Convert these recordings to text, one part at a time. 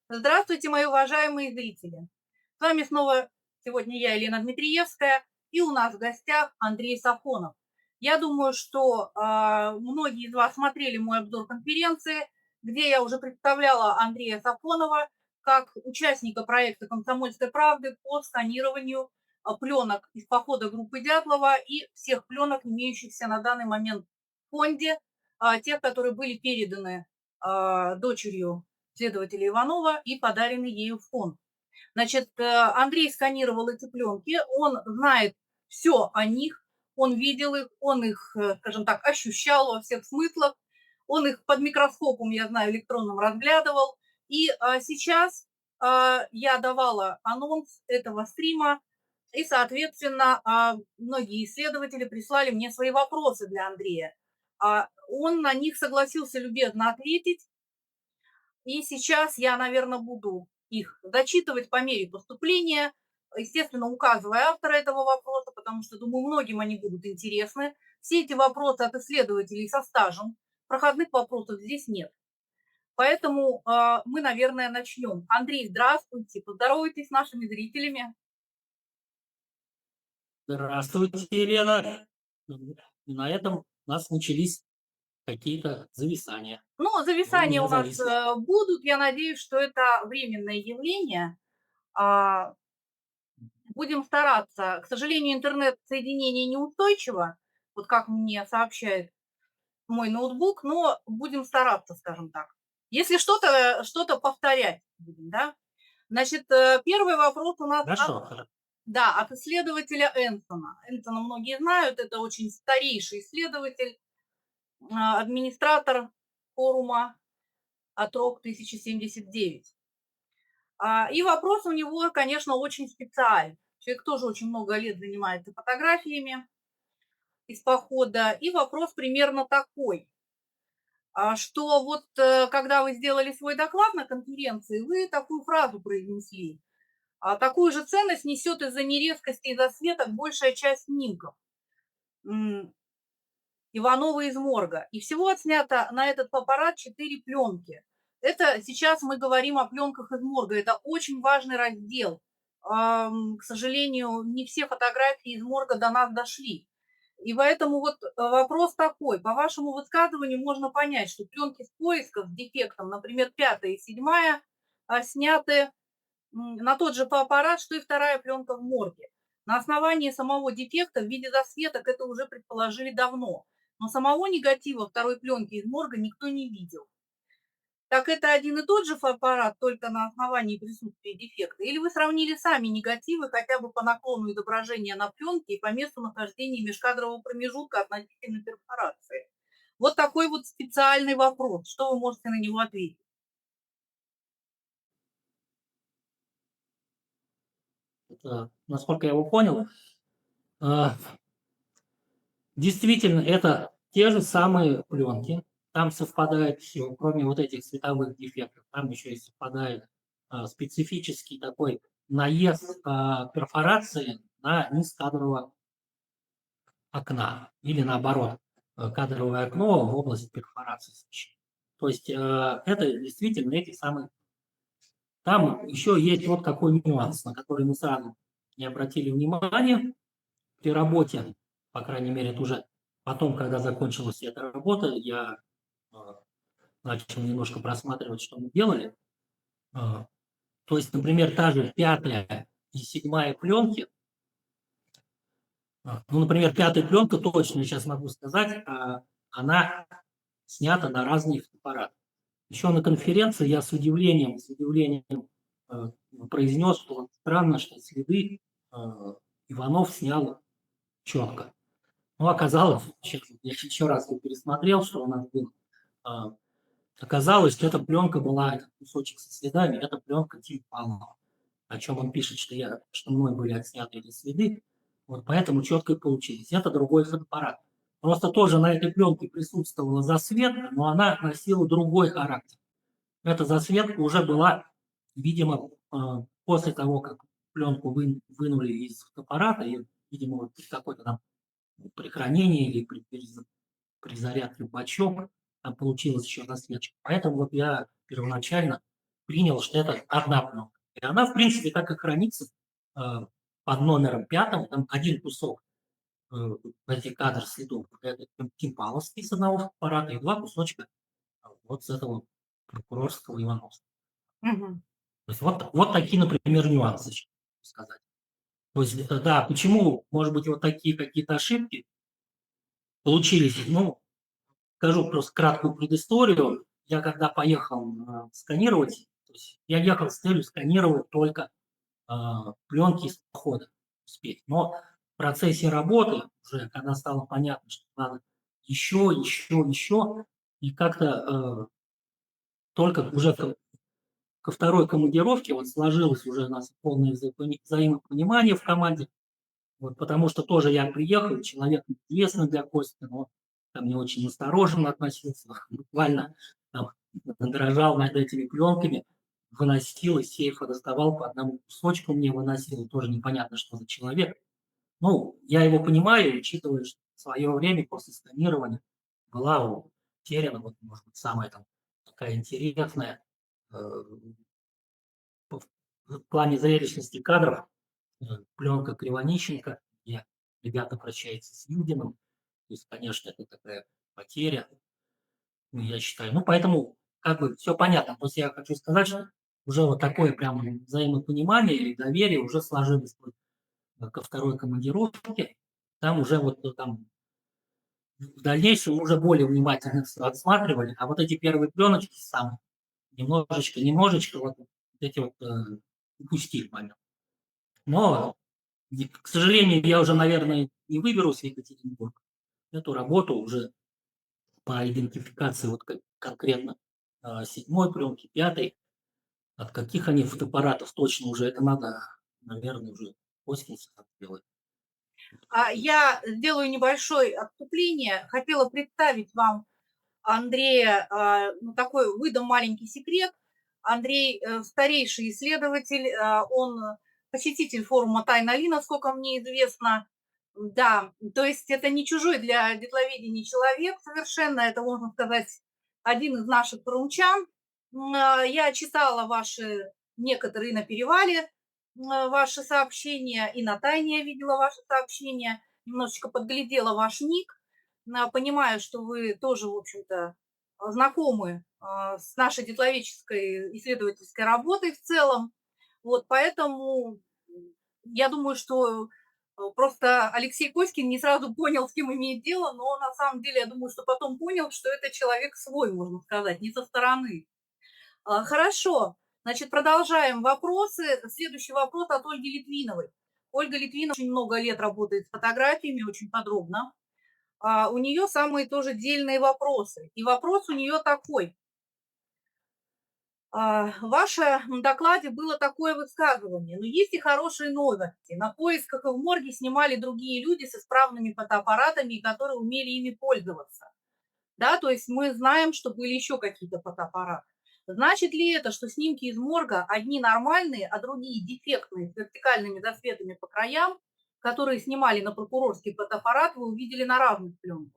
Здравствуйте, мои уважаемые зрители! С вами снова сегодня я, Елена Дмитриевская, и у нас в гостях Андрей Сафонов. Я думаю, что многие из вас смотрели мой обзор конференции, где я уже представляла Андрея Сафонова как участника проекта «Комсомольской правды» по сканированию пленок из похода группы Дятлова и всех пленок, имеющихся на данный момент в фонде, тех, которые были переданы дочерью следователя Иванова и подарены ею в фонд. Значит, Андрей сканировал эти пленки, он знает все о них, он видел их, он их, скажем так, ощущал во всех смыслах, он их под микроскопом, я знаю, электронным разглядывал. И сейчас я давала анонс этого стрима, и, соответственно, многие исследователи прислали мне свои вопросы для Андрея. Он на них согласился любезно ответить. И сейчас я, наверное, буду их зачитывать по мере поступления, естественно, указывая автора этого вопроса, потому что, думаю, многим они будут интересны. Все эти вопросы от исследователей со стажем, проходных вопросов здесь нет. Поэтому мы, наверное, начнем. Андрей, здравствуйте, поздоровайтесь с нашими зрителями. Здравствуйте, Елена. И на этом у нас начались какие-то зависания. Ну, Вы зависания меня у нас зависли. будут. Я надеюсь, что это временное явление. А, Будем стараться. К сожалению, интернет-соединение неустойчиво, вот как мне сообщает мой ноутбук, но будем стараться, скажем так. Если что-то повторять будем, да? Значит, первый вопрос у нас Хорошо. от исследователя Энсона. Энсона многие знают, это очень старейший исследователь, администратор форума «Отрок 1079». И вопрос у него, конечно, очень специальный. Человек тоже очень много лет занимается фотографиями из похода. И вопрос примерно такой, что вот когда вы сделали свой доклад на конференции, вы такую фразу произнесли. Такую же ценность несет из-за нерезкости и засветок большая часть снимков Иванова из морга. И всего отснято на этот аппарат 4 пленки. Это сейчас мы говорим о пленках из морга. Это очень важный раздел. К сожалению, не все фотографии из морга до нас дошли. И поэтому вот вопрос такой. По вашему высказыванию можно понять, что пленки с поисков с дефектом, например, 5-я и 7-я, сняты на тот же аппарат, что и вторая пленка в морге. На основании самого дефекта в виде засветок это уже предположили давно. Но самого негатива второй пленки из морга никто не видел. Так это один и тот же аппарат, только на основании присутствия дефекта? Или вы сравнили сами негативы хотя бы по наклону изображения на пленке и по месту нахождения межкадрового промежутка относительно перфорации? Вот такой вот специальный вопрос. Что вы можете на него ответить? Насколько я его понял, действительно, это те же самые пленки. Там совпадает все, кроме вот этих световых дефектов. Там еще и совпадает специфический такой наезд перфорации на низ кадрового окна. Или наоборот, кадровое окно в область перфорации освещения. То есть это действительно эти самые. Там еще есть вот какой нюанс, на который мы сразу не обратили внимания при работе. По крайней мере, это уже потом, когда закончилась эта работа, я э, начал немножко просматривать, что мы делали. То есть, например, та же 5-я и 7-я пленки. Ну, например, 5-я пленка, точно сейчас могу сказать, она снята на разные фотоаппараты. Еще на конференции я с удивлением произнес, что странно, что следы Иванов снял четко. Ну, оказалось, сейчас я еще раз пересмотрел, что у нас было. Оказалось, что эта пленка была, этот кусочек со следами, это пленка Тим Павлова, о чем он пишет, что мной были отсняты эти следы. Вот поэтому четко и получились. Это другой фотоаппарат. Просто тоже на этой пленке присутствовала засветка, но она носила другой характер. Эта засветка уже была, видимо, после того, как пленку вынули из фотоаппарата, и, видимо, вот при какой-то там при хранении или при зарядке в бачок там получилась еще засветка. Поэтому вот я первоначально принял, что это одна пленка. И она, в принципе, так и хранится под номером 5, там один кусок этих кадр следов, это Кимпаловский с одного аппарата и 2 кусочка вот с этого прокурорского Ивановского. Мгм. То есть вот такие, например, нюансы, сказать. То есть, да, почему, может быть, вот такие какие-то ошибки получились, ну, скажу просто краткую предысторию. Я когда поехал сканировать, то есть я ехал с целью сканировать только пленки из похода успеть. Но в процессе работы, уже когда стало понятно, что надо еще, и как-то только уже ко второй командировке вот сложилось уже у нас полное взаимопонимание в команде. Вот, потому что тоже я приехал, человек интересный для Кости, но ко мне очень настороженно относился, буквально там, дрожал над этими пленками, выносил из сейфа, доставал по одному кусочку, мне выносил, тоже непонятно, что за человек. Ну, я его понимаю, учитывая, что в свое время после сканирования была утеряна, вот, может быть, самая там такая интересная в плане зрелищности кадров пленка Кривонищенко, где ребята прощаются с Юдиным. То есть, конечно, это такая потеря, ну, я считаю. Ну, поэтому как бы все понятно. То есть я хочу сказать, что уже вот такое прям взаимопонимание и доверие уже сложилось ко второй командировке. Там уже вот там в дальнейшем уже более внимательно отсматривали, а вот эти первые пленочки сам немножечко вот эти вот упустили момент. Но, к сожалению, я уже, наверное, не выберусь в Екатеринбург. Эту работу уже по идентификации вот конкретно 7-й пленки, 5-й, от каких они фотоаппаратов точно уже, это надо, наверное, уже Оськинцев делать. Я сделаю небольшое отступление. Хотела представить вам Андрея, ну, такой выдам маленький секрет. Андрей старейший исследователь, он посетитель форума «Тайна Ли», насколько мне известно. Да, то есть это не чужой для дитловедения человек совершенно, это, можно сказать, один из наших форумчан. Я читала ваши некоторые на перевале, ваши сообщения, и на Тайне я видела ваши сообщения, немножечко подглядела ваш ник, понимаю, что вы тоже, в общем-то, знакомы с нашей дитловедческой исследовательской работой в целом. Вот поэтому я думаю, что просто Алексей Коськин не сразу понял, с кем имеет дело, но на самом деле я думаю, что потом понял, что это человек свой, можно сказать, не со стороны. Хорошо, значит, продолжаем вопросы. Следующий вопрос от Ольги Литвиновой. Ольга Литвинова очень много лет работает с фотографиями, очень подробно. У нее самые тоже дельные вопросы. И вопрос у нее такой. В вашем докладе было такое высказывание, но есть и хорошие новости. На поисках и в морге снимали другие люди с исправными фотоаппаратами, которые умели ими пользоваться. Да, то есть мы знаем, что были еще какие-то фотоаппараты. Значит ли это, что снимки из морга одни нормальные, а другие дефектные, с вертикальными засветами по краям, которые снимали на прокурорский фотоаппарат, вы увидели на разных пленках?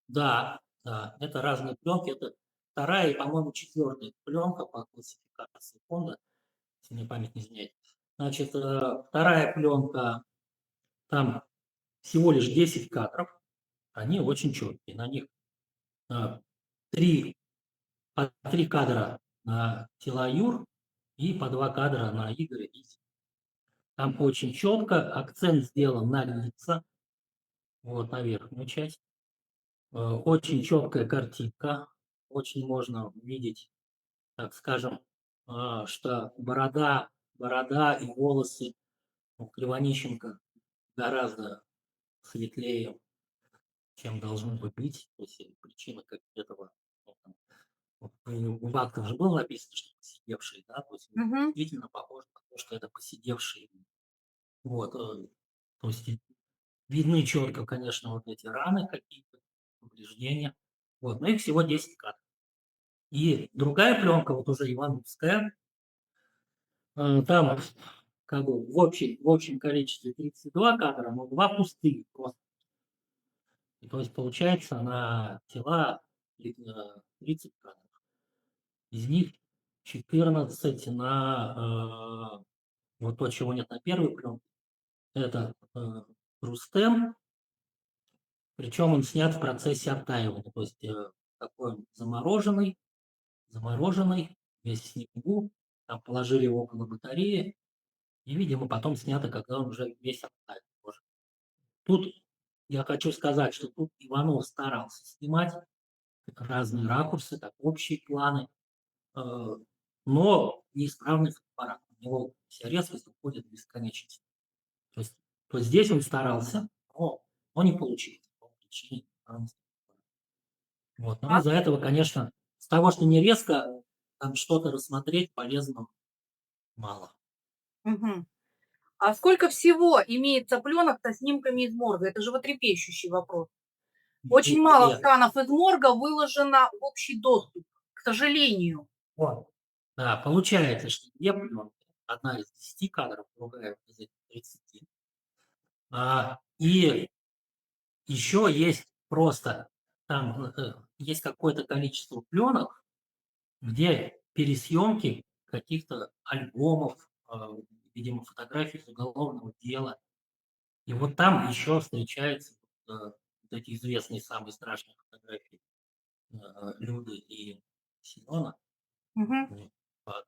Да, да, это разные пленки, это вторая и, по-моему, 4-я пленка по классификации фонда, если мне память не изменяет. Значит, вторая пленка, там всего лишь 10 кадров, они очень четкие, на них 3 по 3 кадра на Юр и по 2 кадра на Игоря. Там очень четко, акцент сделан на лица, вот на верхнюю часть. Очень четкая картинка, очень можно увидеть, так скажем, что борода и волосы у Кривонищенко гораздо светлее, чем должны бы быть. То есть причина как этого, ну, там, вот в актах же было написано, что посидевший, да, то есть Мгм. действительно похоже на то, что это посидевший. Вот, то есть видны четко, конечно, вот эти раны какие-то, повреждения. Вот, но их всего 10 кадров. И другая пленка, вот уже ивановская, там как бы в общем количестве 32 кадра, но 2 пустые просто. И то есть получается на тела 30 кадров. Из них 14 на вот то, чего нет на первой пленке. Это Рустем, причем он снят в процессе оттаивания. То есть такой он замороженный, весь в снегу. Там положили его около батареи. И, видимо, потом снято, когда он уже весь оттаял тоже. Тут я хочу сказать, что тут Иванов старался снимать разные ракурсы, так, общие планы, но неисправный фотоаппарат. У него вся резкость уходит в бесконечность. То есть то здесь он старался, но не получилось по причине неисправности фотоаппарата. Вот. Но А, из-за этого, конечно, с того, что не резко, там что-то рассмотреть полезного мало. мгм. А сколько всего имеется пленок со снимками из морга? Это животрепещущий вопрос. Очень мало Две. сканов из морга выложено в общий доступ, к сожалению. Вот. Да, получается, что две пленки, одна из 10 кадров, другая из этих 30. И еще есть просто, там есть какое-то количество пленок, где пересъемки каких-то альбомов, видимо, фотографий из уголовного дела. И вот там еще встречаются вот эти известные самые страшные фотографии Люды и Семена. Мгм. Вот,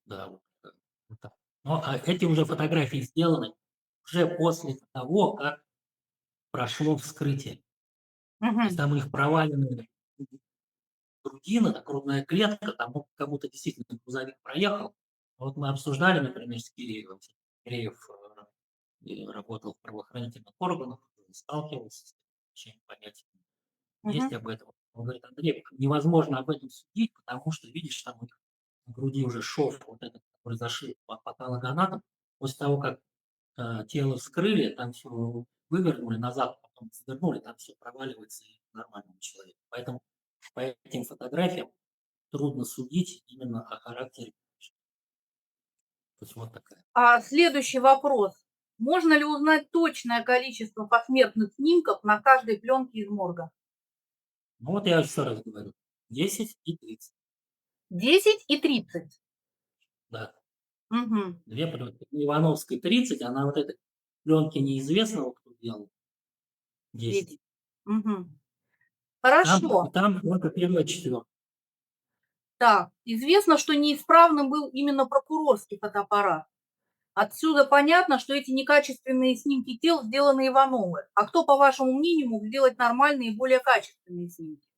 да, вот так. Но эти уже фотографии сделаны уже после того, как прошло вскрытие. То есть Мгм. там их провалены грудина, так, грудная клетка, там кому-то действительно грузовик проехал. Вот мы обсуждали, например, с Киреевым. Киреев работал в правоохранительных органах, сталкивался с таким понятием. Есть Мгм. об этом. Он говорит: Андрей, невозможно об этом судить, потому что, видишь, там у них на груди уже шов вот этот, который зашит по патологоанатом. После того, как тело вскрыли, там все вывернули назад, потом завернули, там все проваливается и нормальному человеку. Поэтому по этим фотографиям трудно судить именно о характере. То есть вот такая. А следующий вопрос. Можно ли узнать точное количество посмертных снимков на каждой пленке из морга? Ну вот я еще раз говорю. 10 и 30. 10 и 30. Да. Мгм. Две пленки. Ивановской 30, а на вот этой пленке неизвестного, кто делал, 10. 10. Мгм. Там, Хорошо. там только первая четверка. Так, известно, что неисправным был именно прокурорский фотоаппарат. Отсюда понятно, что эти некачественные снимки тел сделаны Ивановой. А кто, по вашему мнению, мог сделать нормальные и более качественные снимки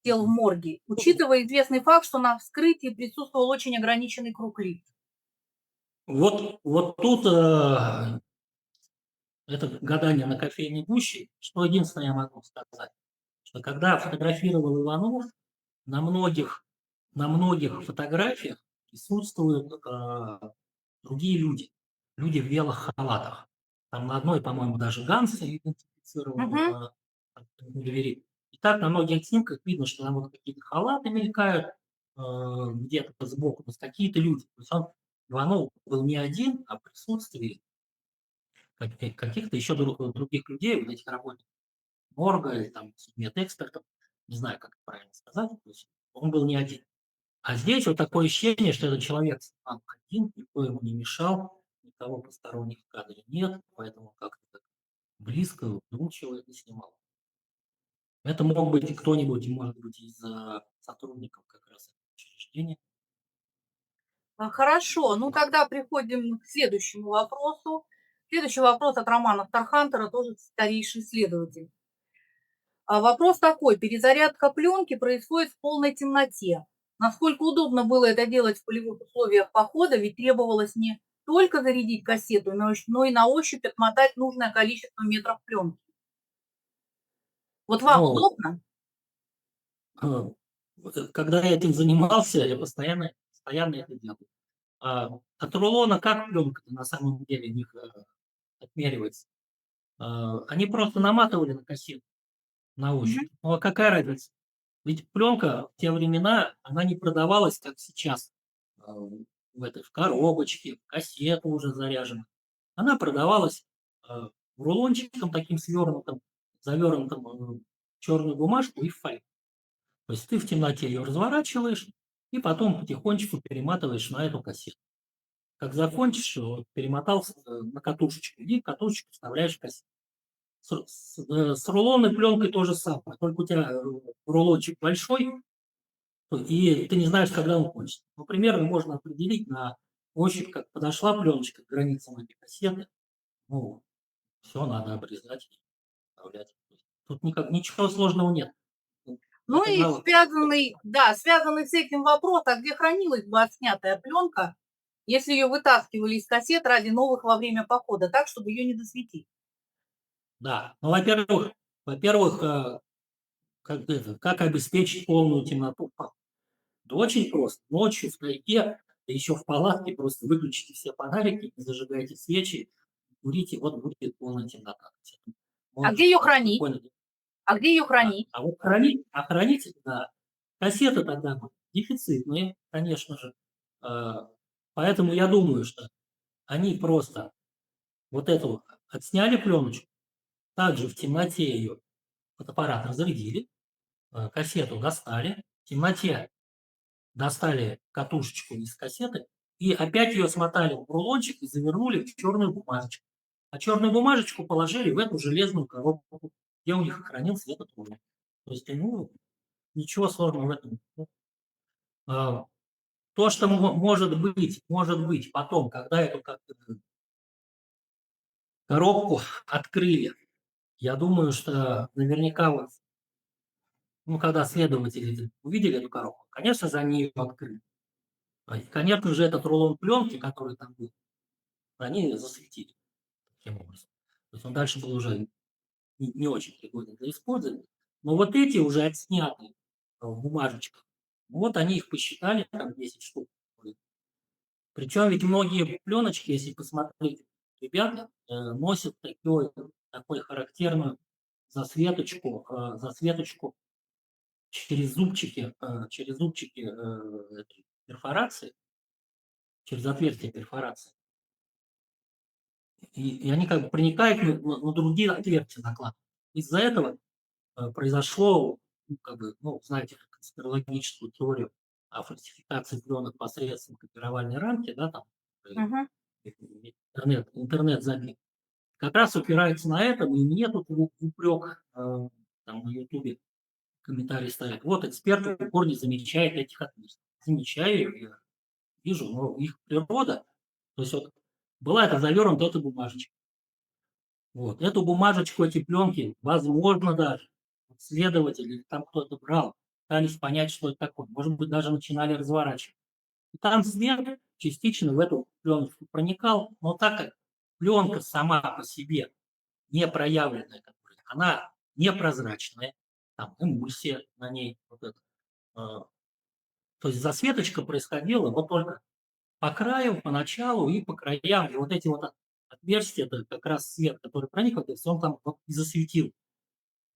тел в морге, учитывая известный факт, что на вскрытии присутствовал очень ограниченный круг лиц? Вот тут это гадание на кофейной гуще. Что единственное я могу сказать, что когда фотографировал Иванов, на многих фотографиях присутствуют другие люди. Люди в белых халатах. Там на одной, по-моему, даже Ганс Мгм. идентифицировал Гулливери. И так на многих снимках видно, что там вот какие-то халаты мелькают, где-то сбоку, то есть какие-то люди. То есть он, Иванов, был не один, а в присутствии каких-то еще других людей, вот этих работников морга или там медэкспертов, не знаю, как это правильно сказать, то есть он был не один. А здесь вот такое ощущение, что этот человек сам один, никто ему не мешал, никого посторонних в кадре нет, поэтому как-то так близко двух человек не снимал. Это мог быть кто-нибудь, может быть, из сотрудников как раз этого учреждения. Хорошо, ну тогда приходим к следующему вопросу. Следующий вопрос от Романа Стархантера, тоже старейший исследователь. Вопрос такой. Перезарядка пленки происходит в полной темноте. Насколько удобно было это делать в полевых условиях похода, ведь требовалось не только зарядить кассету, но и на ощупь отмотать нужное количество метров пленки. Вот вам Но удобно? когда я этим занимался, я постоянно это делал. От рулона как пленка на самом деле у них отмеривается? Они просто наматывали на кассету на Мгм. ощупь. Ну а какая разница? Ведь пленка в те времена, она не продавалась, как сейчас, в коробочке, в кассету уже заряжена. Она продавалась рулончиком таким свернутым, завернутым в черную бумажку и в фольгу. То есть ты в темноте ее разворачиваешь и потом потихонечку перематываешь на эту кассету. Как закончишь, вот перемотал на катушечку и катушечку вставляешь в кассету. С рулонной пленкой то же самое, только у тебя рулончик большой, и ты не знаешь, когда он кончится. Ну, примерно можно определить на ощупь, как подошла пленочка к границам этой кассеты. Ну, все надо обрезать и вставлять. Тут ничего сложного нет. Ну Это и навык. связанный с этим вопрос, а где хранилась бы отснятая пленка, если ее вытаскивали из кассет ради новых во время похода, так, чтобы ее не досветить? Да. Ну, во-первых, как обеспечить полную темноту? Да очень просто. Ночью в тайге, да еще в палатке, просто выключите все фонарики, зажигайте свечи, курите, вот будет полная темнота. А где Можете ее там хранить? спокойно. А где ее Да. хранить? А вот хранить, да, кассеты тогда будут дефицитные, конечно же. А, Поэтому я думаю, что они просто вот эту отсняли пленочку, также в темноте ее фотоаппарат разрядили, кассету достали, в темноте достали катушечку из кассеты и опять ее смотали в рулончик и завернули в черную бумажечку. А черную бумажечку положили в эту железную коробку, где у них хранился этот рулон. То есть, ну, ничего сложного в этом нет. А, То, что может быть потом, когда эту коробку открыли, я думаю, что наверняка вот, ну, когда следователи увидели эту коробку, конечно же, они ее открыли. И, конечно же, этот рулон пленки, который там был, они засветили таким образом. То есть он дальше был уже не очень пригоден для использования. Но вот эти уже отснятые в бумажечках, вот они их посчитали, там 10 штук. Причем ведь многие пленочки, если посмотреть, ребята носят такой характерную засветочку через зубчики этой перфорации, через отверстие перфорации. И они как бы проникают на другие отверстия накладывают. Из-за этого произошло, ну, как бы, ну, знаете, конспирологическую теорию о фальсификации пленок посредством копировальной рамки, да, там, Мгм. интернет забит. Как раз упирается на это, и мне тут упрек там на Ютубе комментарий ставят. Вот эксперт в упор не замечает этих отверстий. Замечаю, я вижу, но их природа, то есть вот была это завернута эта бумажечка. Вот. Эту бумажечку, эти пленки, возможно даже, следователь или там кто-то брал, пытались понять, что это такое. Может быть, даже начинали разворачивать. И там свет частично в эту пленочку проникал, но так как пленка сама по себе не проявленная, она непрозрачная, там эмульсия на ней, вот это, то есть засветочка происходила вот только по краю, поначалу и по краям. И вот эти вот отверстия, это как раз свет, который проник, то есть он там вот и засветил.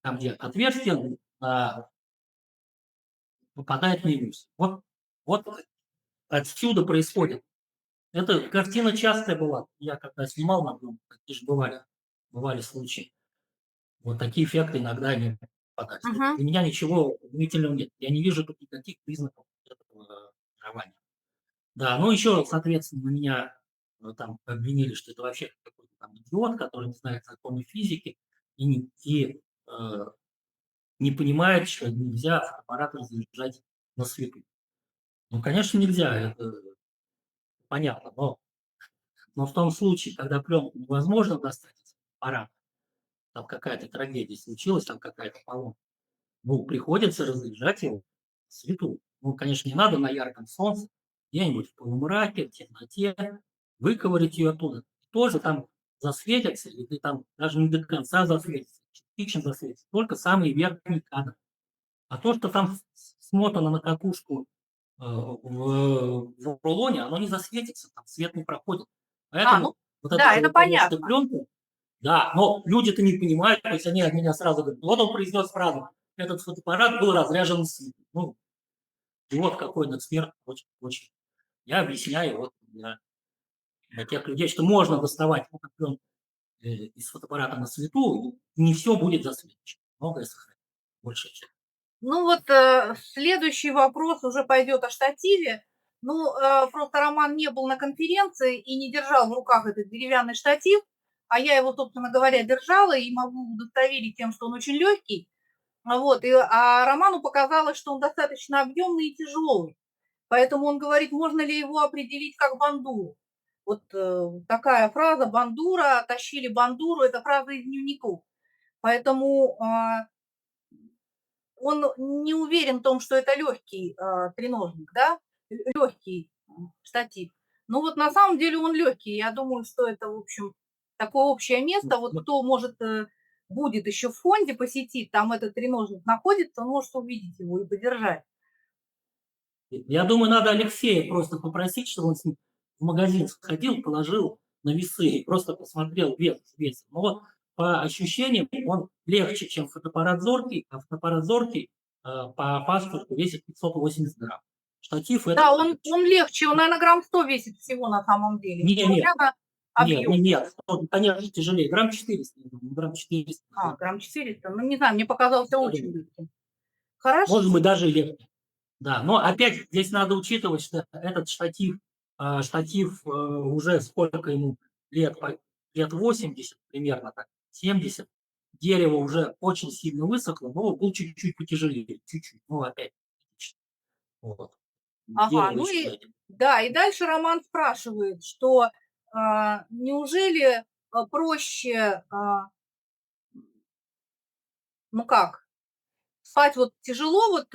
Там, где отверстие, попадает на эмульсию. Вот отсюда происходит. Эта картина частая была. Я когда снимал на дом, такие же бывали случаи. Вот такие эффекты иногда они попадают. Мгм. Для меня ничего удивительного нет. Я не вижу тут никаких признаков этого дарования. Да, ну еще, соответственно, меня там обвинили, что это вообще какой-то там идиот, который не знает законы физики и не понимает, что нельзя фотоаппарат разряжать на свету. Ну, конечно, нельзя, это понятно, но в том случае, когда пленку невозможно достать из аппарата, там какая-то трагедия случилась, там какая-то поломка, ну, приходится разряжать его в свету. Ну, конечно, не надо на ярком солнце, где-нибудь в полумраке, в темноте, выковырять ее оттуда. Тоже там засветится, или ты там даже не до конца засветится, частично засветится, только самый верхний кадр. А то, что там смотано на катушку в рулоне, оно не засветится, там свет не проходит. Ну, Поэтому вот эта да, это желтоводчатая понятно. пленка, да, но люди-то не понимают, то есть они от меня сразу говорят, вот он произнес фразу, этот фотоаппарат был разряжен светом. Ну, и вот какой он эксперт, очень. Я объясняю вот для тех людей, что можно доставать фотопленку из фотоаппарата на свету, и не все будет засвечено. Многое сохранится, большая часть. Ну вот следующий вопрос уже пойдет о штативе. Ну, просто Роман не был на конференции и не держал в руках этот деревянный штатив, а я его, собственно говоря, держала и могу удостоверить тем, что он очень легкий. Вот, а Роману показалось, что он достаточно объемный и тяжелый. Поэтому он говорит, можно ли его определить как бандуру. Вот такая фраза «бандура», «тащили бандуру» – это фраза из дневников. Поэтому он не уверен в том, что это легкий треножник, да, легкий штатив. Ну вот на самом деле он легкий. Я думаю, что это, в общем, такое общее место. Вот кто может будет еще в фонде посетить, там этот треножник находится, он может увидеть его и подержать. Я думаю, надо Алексея просто попросить, чтобы он с ним в магазин сходил, положил на весы и просто посмотрел вес. Но вот по ощущениям он легче, чем фотоаппарат зоркий, а фотоаппарат зоркий по паспорту весит 580 грамм. Штатив это Да, он легче, он, наверное, грамм 100 весит всего на самом деле, нет, несмотря на объем. нет, он, конечно, тяжелее, грамм 400, грамм 400. Грамм 400, ну не знаю, мне показался очень легким. Хорошо. Может быть, даже и легче. Да, но опять здесь надо учитывать, что этот штатив уже сколько ему лет, лет 80 примерно, так, 70. Дерево уже очень сильно высохло, но был чуть-чуть потяжелее, чуть-чуть, ну опять. Вот. Ага, Дерево ну еще и да, и дальше Роман спрашивает, что неужели проще, ну как, спать вот тяжело, вот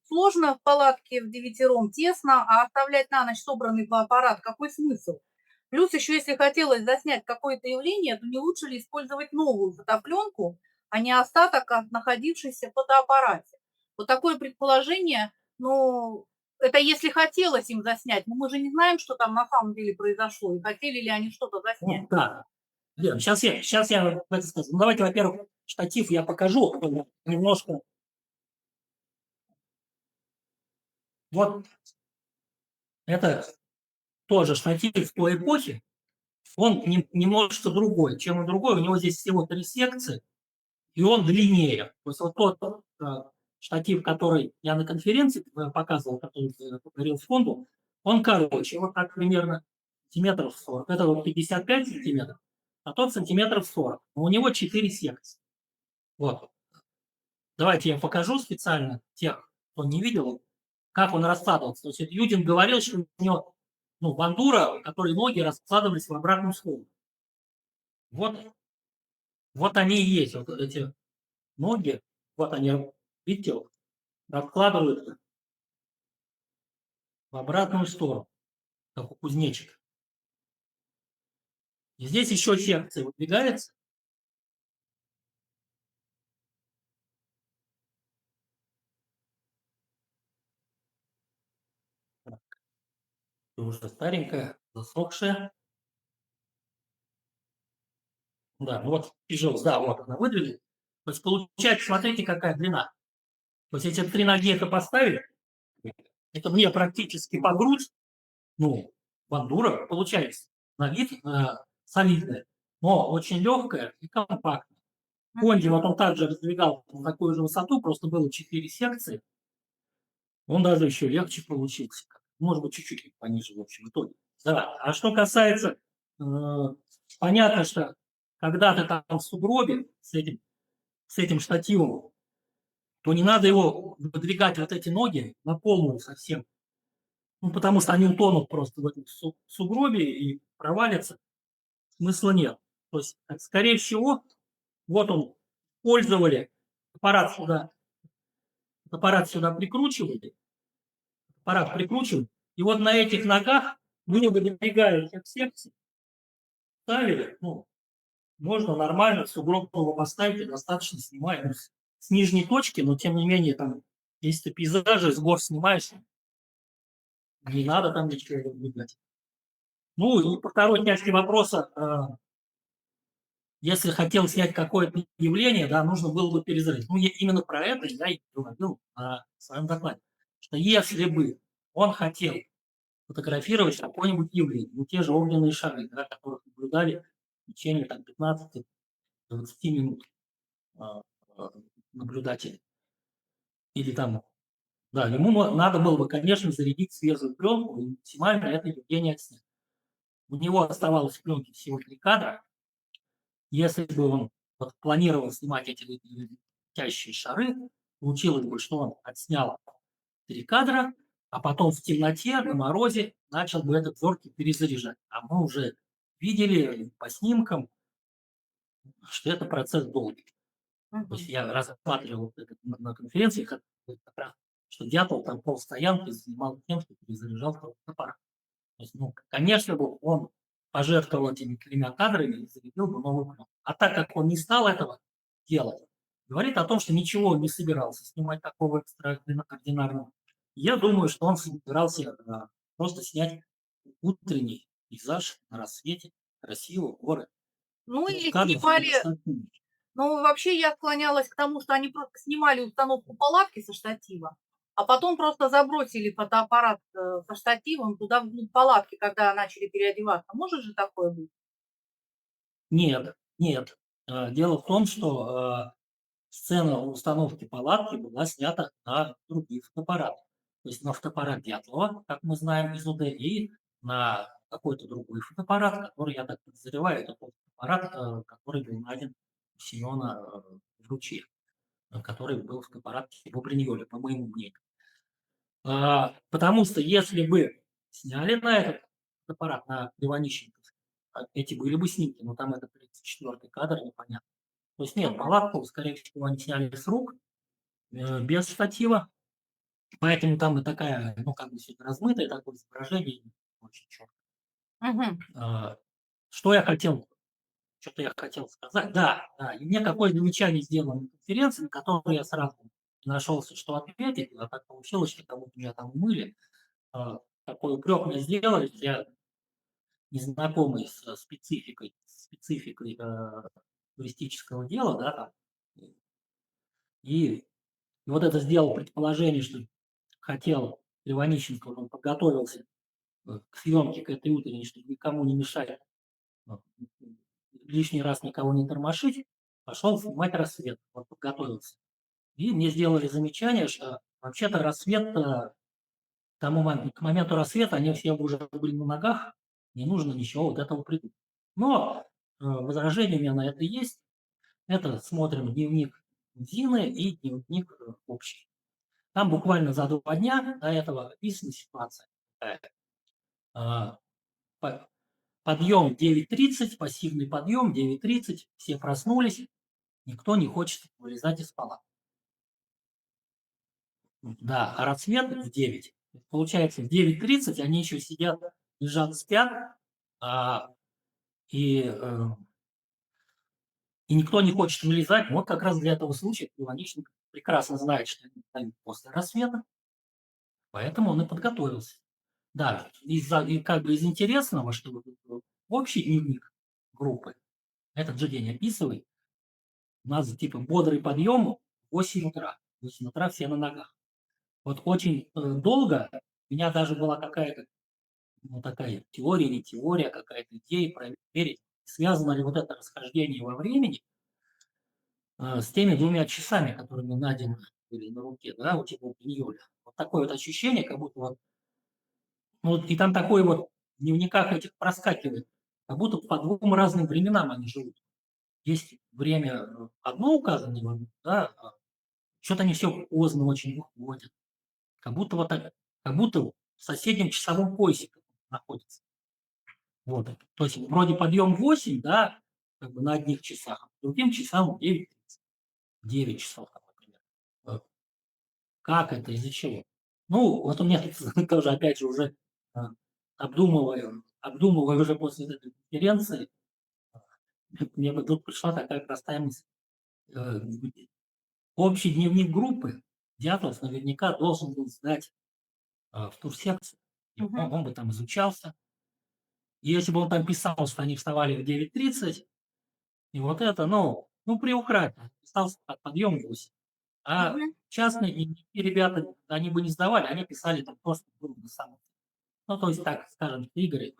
сложно в палатке в девятером, тесно, а оставлять на ночь собранный аппарат, какой смысл? Плюс еще, если хотелось заснять какое-то явление, то не лучше ли использовать новую фотопленку, а не остаток от находившейся в фотоаппарате? Вот такое предположение, ну, это если хотелось им заснять, но мы же не знаем, что там на самом деле произошло, и хотели ли они что-то заснять. ну, да. Лен, сейчас я это скажу. Ну, давайте, во-первых, штатив я покажу немножко. Вот это тоже штатив той эпохи. Он немножко другой. Чем он другой, у него здесь всего 3 секции, и он длиннее. То есть вот тот штатив, который я на конференции показывал, который подарил фонду, он короче, вот так примерно сантиметров 40. Это вот 55 сантиметров, а тот сантиметров 40. Но у него 4 секции. Вот. Давайте я покажу специально тех, кто не видел, как он раскладывался. То есть Юдин говорил, что у него бандура, у которой ноги раскладывались в обратную сторону. Вот они и есть, вот эти ноги, вот они, видите, вот, раскладываются в обратную сторону, как у кузнечика. И здесь еще секция выдвигается. Уже старенькая, засохшая. Да, ну вот тяжело, да, вот она выдвинула. То есть получается, смотрите, какая длина. То есть эти 3 ноги это поставили, это мне практически по грудь, бандура получается на вид солидная, но очень легкая и компактная. Конди вот он также раздвигал на такую же высоту, просто было 4 секции. Он даже еще легче получился. Может быть, чуть-чуть пониже в общем итоге. Да. А что касается, понятно, что когда ты там в сугробе с этим штативом, то не надо его выдвигать вот эти ноги на полную совсем. Потому что они утонут просто в этом сугробе и провалятся. Смысла нет. То есть, скорее всего, вот он, пользовали, аппарат сюда прикручивали, и вот на этих ногах, не выдвигая этих секций, ставили, можно нормально сугроб его поставить, и достаточно снимаем с нижней точки, но тем не менее, там, если ты пейзажи с гор снимаешь, не надо там ничего выдвигать. Ну и по второй части вопроса, если хотел снять какое-то явление, да, нужно было бы перезарядить. Именно про это я и говорил на своем докладе, что если бы он хотел фотографировать какое-нибудь явление, те же огненные шары, да, которых наблюдали в течение 15-20 минут наблюдатели. или там, да, ему надо было бы, конечно, зарядить свежую пленку и максимально это Евгений отснять. У него оставалось в пленке всего 3 кадра. Если бы он вот планировал снимать эти летящие шары, получилось бы, что он отснял 3 кадра, а потом в темноте, на морозе начал бы этот зоркий перезаряжать. А мы уже видели по снимкам, что это процесс долгий. То есть Мгм. я рассматривал это на конференции, что Дятлов там полстоянки занимал тем, что перезаряжал фотоаппарат. То есть, ну, конечно бы он пожертвовал этими 3 кадрами и зарядил бы новую пленку. А так как он не стал этого делать, говорит о том, что ничего он не собирался снимать такого экстраординарного. Я думаю, что он собирался просто снять утренний пейзаж на рассвете, красиво, горы. Ну, Ну, или кадров это снимали. достаточно. Ну, вообще я склонялась к тому, что они просто снимали установку палатки со штатива, а потом просто забросили фотоаппарат, со штативом туда, вглубь палатки, когда начали переодеваться. Может же такое быть? Нет, нет. Дело в том, что сцена установки палатки была снята на других фотоаппаратах. То есть на фотоаппарат Дятлова, как мы знаем из УД, и на какой-то другой фотоаппарат, который, я так подозреваю, это тот фотоаппарат, который был найден у Семена в ручье, который был фотоаппарат в Бриньоле, по моему мнению. Потому что если бы сняли на этот фотоаппарат, на Иванищенко, эти были бы снимки, но там это 34-й кадр, непонятно. То есть нет, Мгм. палатку, скорее всего, они сняли с рук, без штатива, поэтому там и такая, ну, как бы все это размытое такое изображение, не очень четко. Мгм. А, Что я хотел, что-то я хотел сказать. Да, да, и мне какое замечание сделано на конференции, на которой я сразу нашелся, что ответить, а так получилось, что кого-то меня там умыли. Такой упрек мне сделали, я незнакомый с спецификой туристического дела, да, там, и вот это сделал предположение, что хотел Иванищенко, он подготовился к съемке, к этой утренней, чтобы никому не мешать, э, лишний раз никого не тормошить, пошел снимать рассвет, вот подготовился. И мне сделали замечание, что вообще-то рассвет, к моменту рассвета они все уже были на ногах, не нужно ничего вот этого придумать. Но возражение у меня на это есть. Это смотрим дневник Зины и дневник общий. Там буквально за 2 дня до этого описана ситуация такая. А, по Подъем 9:30, пассивный подъем 9:30, все проснулись, никто не хочет вылезать из палат. Да, а рассвет в 9. Получается, в 9:30 они еще сидят, лежат, спят, а, и, э, и никто не хочет вылезать. Вот как раз для этого случая Иваниченко прекрасно знает, что они встанут после рассвета, поэтому он и подготовился. Да, и как бы из интересного, что вот общий дневник группы этот же день описывает. У нас типа бодрый подъем в 8 утра. В 8 утра все на ногах. Вот очень долго у меня даже была какая-то, ну, такая теория, не теория, какая-то идея проверить, связано ли вот это расхождение во времени с теми 2 часами, которые найдены были на руке, да, у тебя у Пиньоля. Вот такое вот ощущение, как будто вот, ну, вот, и там такое вот в дневниках этих проскакивает, как будто по 2 разным временам они живут. Есть время одно указано, да, что-то они все поздно очень выходят. Как будто вот так, как будто в соседнем часовом поясе находится. Вот. То есть вроде подъем 8, да, как бы на одних часах, а по другим часам 9:30, 9 часов, там, например. Э, Как это, из-за чего? Ну, вот у меня тут тоже, опять же, уже э, обдумывая уже после этой конференции, мне бы тут пришла такая простая мысль. Э, Общий дневник группы Дятлов наверняка должен был сдать в турсекцию. И Мгм. он бы там изучался. И если бы он там писал, что они вставали в 9:30, и вот это, ну приукрасил, писал подъем в 8. А Мгм. частные дневники ребята, они бы не сдавали, они писали там просто было бы самое. Ну, то есть, так скажем, Игорь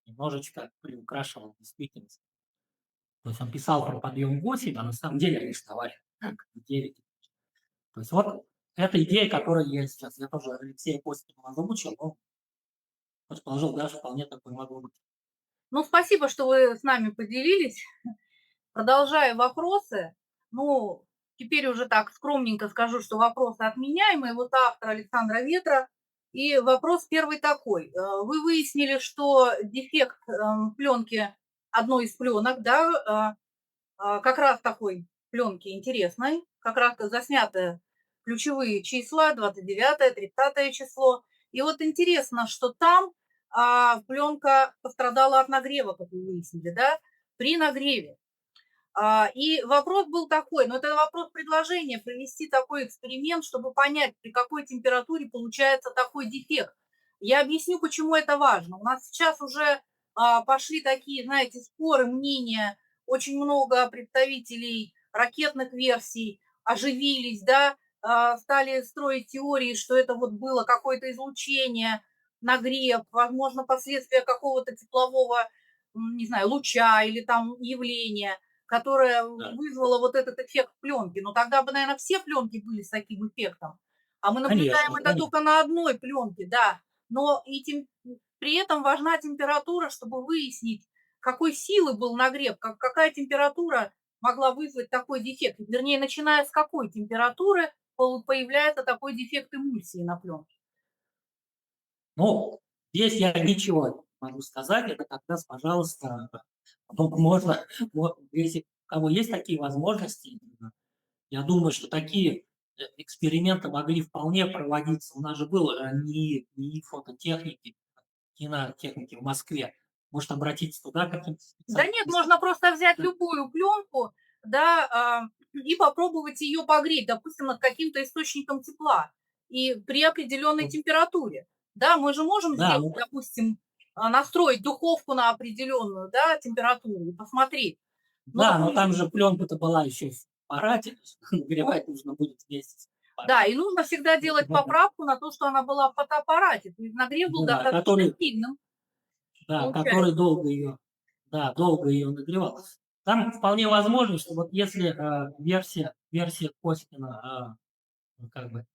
немножечко приукрашивал действительность. То есть он писал про подъем в 8, а на самом деле они вставали в 9. То есть вот это идея, которая есть сейчас. Я тоже Алексея Костина озвучил, но предположил, да, что вполне такой могло быть. Ну, спасибо, что вы с нами поделились. Продолжая вопросы, ну, теперь уже так скромненько скажу, что вопросы отменяемые. Вот автор Александра Ветра. И вопрос первый такой. Вы выяснили, что дефект пленки, одной из пленок, да, как раз такой пленки интересной, как раз засняты ключевые числа, 29, 30 число. И вот интересно, что там пленка пострадала от нагрева, как вы выяснили, да, при нагреве. И вопрос был такой, но это вопрос предложения, провести такой эксперимент, чтобы понять, при какой температуре получается такой дефект. Я объясню, почему это важно. У нас сейчас уже пошли такие, знаете, споры, мнения, очень много представителей ракетных версий оживились, да, стали строить теории, что это вот было какое-то излучение, нагрев, возможно, последствия какого-то теплового, не знаю, луча или там явления, которая Да. вызвала вот этот эффект пленки. Но тогда бы, наверное, все пленки были с таким эффектом. А мы наблюдаем Конечно, это конечно. только на одной пленке, да. Но и при этом важна температура, чтобы выяснить, какой силы был нагрев, какая температура могла вызвать такой дефект. Вернее, начиная с какой температуры появляется такой дефект эмульсии на пленке. Ну, здесь я ничего не могу сказать. Это как раз, пожалуйста, можно, если у кого есть такие возможности, я думаю, что такие эксперименты могли вполне проводиться. У нас же был НИИ фототехники, кинотехники в Москве. Может обратиться туда каким-то Да нет, специалистам. можно просто взять любую пленку, да, и попробовать ее погреть, допустим, над каким-то источником тепла и при определенной температуре. Да, мы же можем Да, сделать, допустим, настроить духовку на определенную, да, температуру и посмотреть. Ну, да, но там допустим, же пленка-то была еще в аппарате, нагревать нужно будет вместе с да, аппаратом. и нужно всегда делать поправку на то, что она была в фотоаппарате. То есть нагрев был Да, достаточно который, сильным, да, который получается. долго ее нагревал. Там вполне возможно, что вот если версия Костина, как бы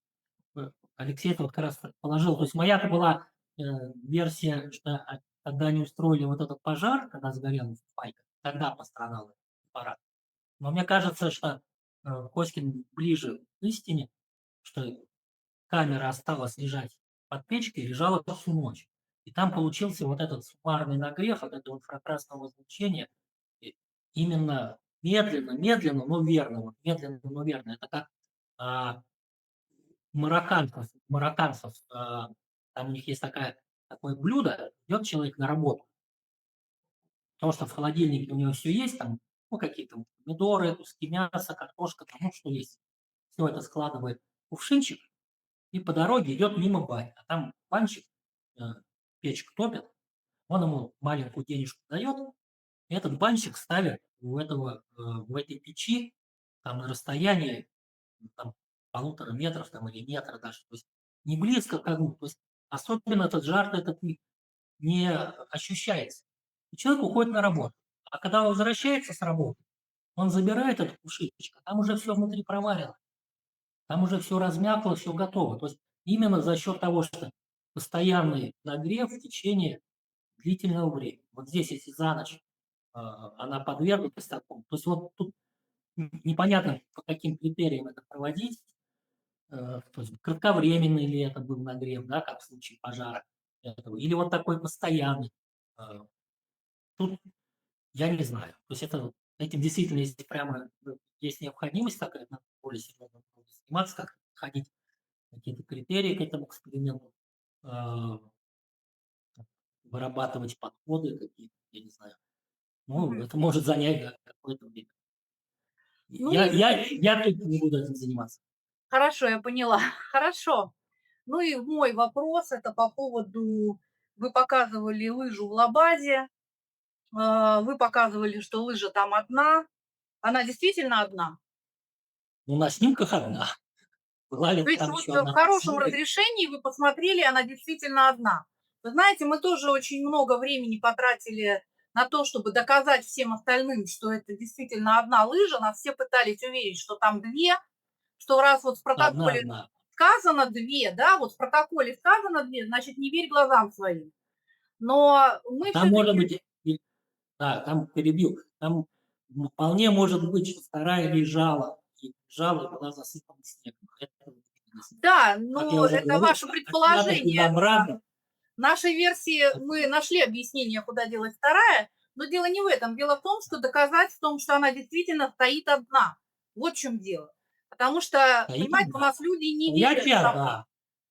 Алексей это вот как раз положил, то есть моя-то была версия, что когда они устроили вот этот пожар, когда сгорел Спайк, тогда пострадал аппарат. Но мне кажется, что Коськин ближе к истине, что камера осталась лежать под печкой, лежала всю ночь. И там получился вот этот суммарный нагрев от этого инфракрасного излучения, именно медленно, но верно. Вот медленно, но верно. Это как а, марокканцев, там у них есть такое блюдо, идет человек на работу, потому что в холодильнике у него все есть, там, ну, какие-то помидоры, куски мяса, картошка, там, ну, что есть. Все это складывает в кувшинчик, и по дороге идет мимо бани. А там банщик э, печку топит, он ему маленькую денежку дает, и этот банщик ставит в этой печи там на расстоянии там, 1,5 метра там, или метра даже. То есть не близко к огню. То есть особенно этот жар этот не ощущается. И человек уходит на работу. А когда он возвращается с работы, он забирает эту кушеточку, там уже все внутри проварено. Там уже все размякло, все готово. То есть именно за счет того, что постоянный нагрев в течение длительного времени. Вот здесь, если за ночь она подверглась такому, то есть вот тут непонятно, по каким критериям это проводить, то есть кратковременный ли это был нагрев, да, как в случае пожара этого, или вот такой постоянный. Э, Тут я не знаю. То есть этим действительно есть прямо есть необходимость такая, надо более серьезно заниматься, как ходить какие-то критерии к этому эксперименту, а, вырабатывать подходы какие-то, я не знаю. Ну, Мгм. это может занять какое-то время. Ну Я, и я, я тут не буду этим заниматься. хорошо, я поняла. Хорошо. Ну и мой вопрос- это по поводу вы показывали лыжу в Лабаде, вы показывали, что лыжа там одна. Она действительно одна? Ну, на снимках одна. Была ли То есть там вот еще в одна хорошем красивая? разрешении вы посмотрели, она действительно одна. Вы знаете, мы тоже очень много времени потратили на то, чтобы доказать всем остальным, что это действительно одна лыжа. Нас все пытались уверить, что там две, что раз вот в протоколе Одна. сказано 2, да, вот в протоколе сказано 2, значит, не верь глазам своим. Но мы Там может все-таки... быть, да, там перебью, там вполне может быть, что вторая лежала, и была засыпана снегом. Это, Да, как я ну, уже это говорил, ваше отснято предположение. безобразно. В нашей версии мы нашли объяснение, куда делать вторая, но дело не в этом. Дело в том, что доказать в том, что она действительно стоит одна. Вот в чем дело. Потому что, Стоит понимаете, у одна. нас люди Стоячая, да.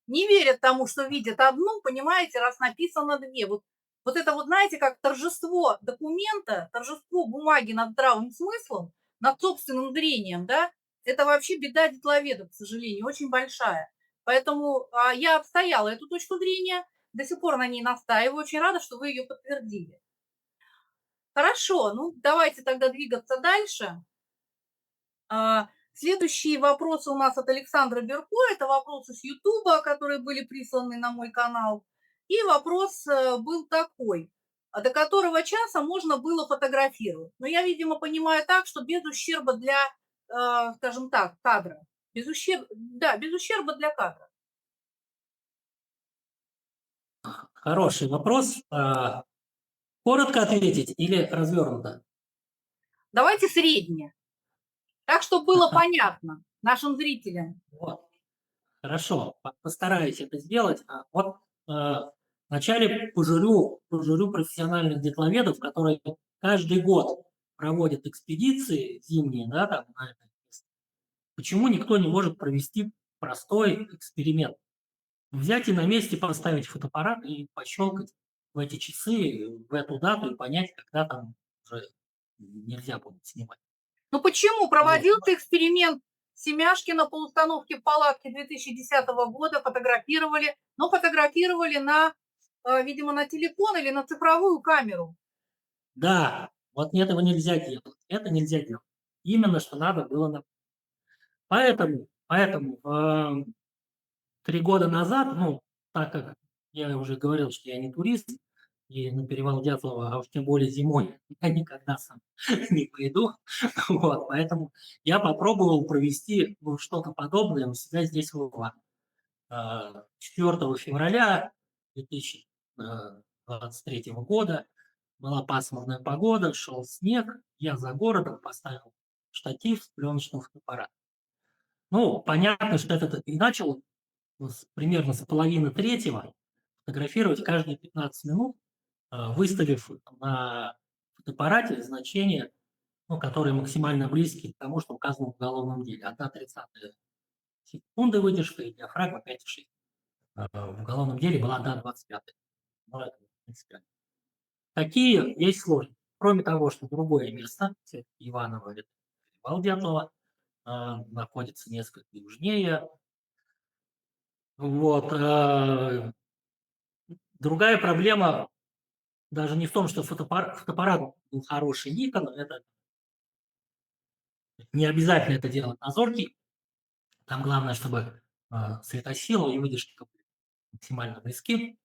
не верят тому, что видят одну, понимаете, раз написано 2. Вот это вот, знаете, как торжество документа, торжество бумаги над здравым смыслом, над собственным зрением, да, это вообще беда дитловедов, к сожалению, очень большая. Поэтому я отстояла эту точку зрения, до сих пор на ней настаиваю, очень рада, что вы ее подтвердили. Хорошо, ну давайте тогда двигаться дальше. Следующий вопрос у нас от Александра Берко. Это вопросы с Ютуба, которые были присланы на мой канал. И вопрос был такой: до которого часа можно было фотографировать? Но я, видимо, понимаю так, что без ущерба для, скажем так, кадра. Без ущерба для кадра. Хороший вопрос. Коротко ответить или развернуто? Давайте среднее. Так, чтобы было понятно нашим зрителям. Вот. Хорошо, постараюсь это сделать. Вот вначале пожурю профессиональных дитловедов, которые каждый год проводят экспедиции зимние, да, там, на это место. Почему никто не может провести простой эксперимент? Взять и на месте поставить фотоаппарат и пощелкать в эти часы, в эту дату и понять, когда там уже нельзя будет снимать. Ну почему? Вот. Проводился эксперимент Семяшкина по установке палатки 2010 года, фотографировали, но фотографировали на, видимо, на телефон или на цифровую камеру. Да, вот этого нельзя делать. Это нельзя делать. Именно что надо было на... Поэтому 3 года назад, ну, так как я уже говорил, что я не турист, и на перевал Дятлова, а уж тем более зимой, я никогда сам не пойду. Вот, поэтому я попробовал провести ну, что-то подобное у себя здесь в Иваново. 4 февраля 2023 года была пасмурная погода, шел снег, я за городом поставил штатив с пленочным фотоаппаратом. Ну, понятно, что это и начал примерно с половины третьего фотографировать каждые 15 минут, выставив на фотоаппарате значения, ну, которые максимально близки к тому, что указано в уголовном деле. 1/30 секунды выдержка и диафрагма 5,6. В уголовном деле была 1/25. Ну, это принципиально. Какие есть сложности? Кроме того, что другое место, Иваново, это перевал Дятлова, находится несколько южнее. Вот. Другая проблема даже не в том, что фотоаппарат был хороший Nikon, это не обязательно это делать на зоркий. Там главное, чтобы светосила и выдержки были максимально близки.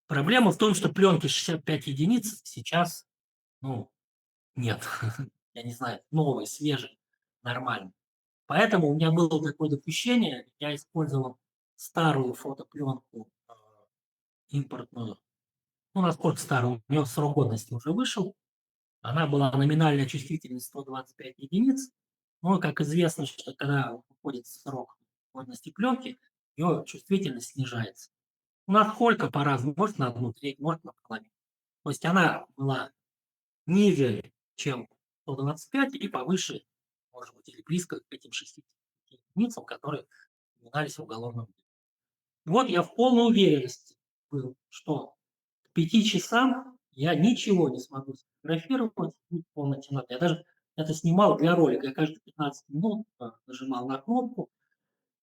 Проблема в том, что пленки 65 единиц сейчас, ну, нет. Я не знаю, новые, свежие, нормальные. Поэтому у меня было такое допущение, я использовал старую фотопленку импортную. Ну, насколько старую, у нее срок годности уже вышел. Она была номинальная чувствительность 125 единиц. Но, как известно, что когда уходит срок годности пленки, ее чувствительность снижается. У нас сколько по-разному, может на 1/3, может на половину. То есть она была ниже, чем 125 и повыше, может быть, или близко к этим 60 единицам, которые упоминались в уголовном деле. Вот я в полной уверенности был, что к 5 часам я ничего не смогу сфотографировать в полной темноте. Я даже это снимал для ролика. Я каждые 15 минут нажимал на кнопку.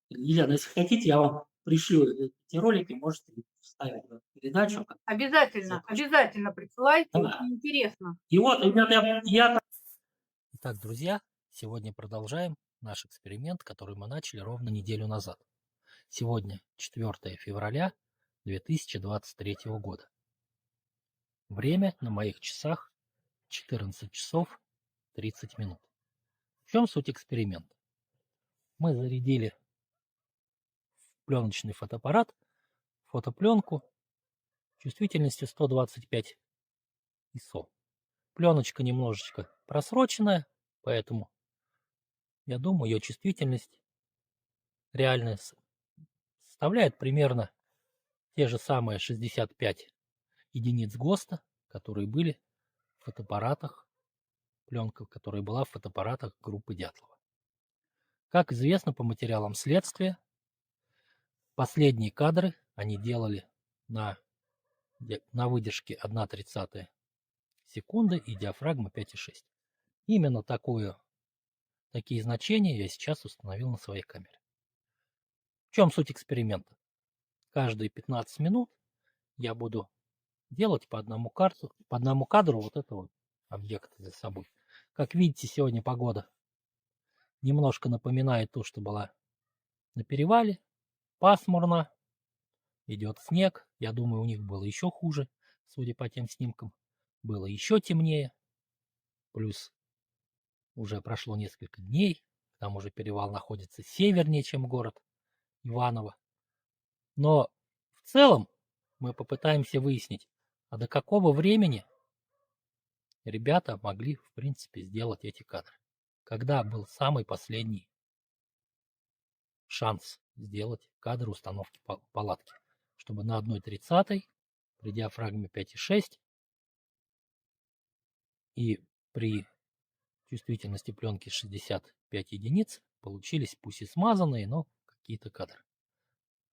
Елена, если хотите, я вам пришлю эти ролики, можете вставить в передачу. Обязательно, обязательно присылайте, Да. очень интересно. И вот, ребята, я... Итак, друзья, сегодня продолжаем наш эксперимент, который мы начали ровно неделю назад. Сегодня 4 февраля 2023 года. Время на моих часах 14 часов 30 минут. В чем суть эксперимента? Мы зарядили пленочный фотоаппарат, фотопленку чувствительностью 125 ISO. Пленочка немножечко просроченная, поэтому я думаю, ее чувствительность реальная составляет примерно те же самые 65 единиц ГОСТа, которые были в фотоаппаратах, пленка, которая была в фотоаппаратах группы Дятлова. Как известно по материалам следствия, последние кадры они делали на выдержке 1/30 секунды и диафрагма 5,6. Именно такие значения я сейчас установил на своей камере. В чем суть эксперимента? Каждые 15 минут я буду делать по одному кадру вот этого объекта за собой. Как видите, сегодня погода немножко напоминает ту, что была на перевале. Пасмурно, идет снег. Я думаю, у них было еще хуже, судя по тем снимкам. Было еще темнее. Плюс уже прошло несколько дней. Там уже перевал находится севернее, чем город Иваново. Но в целом мы попытаемся выяснить, а до какого времени ребята могли, в принципе, сделать эти кадры. Когда был самый последний шанс сделать кадр установки палатки, чтобы на 1/30 при диафрагме 5,6 и при чувствительности пленки 65 единиц получились пусть и смазанные, но какие-то кадры.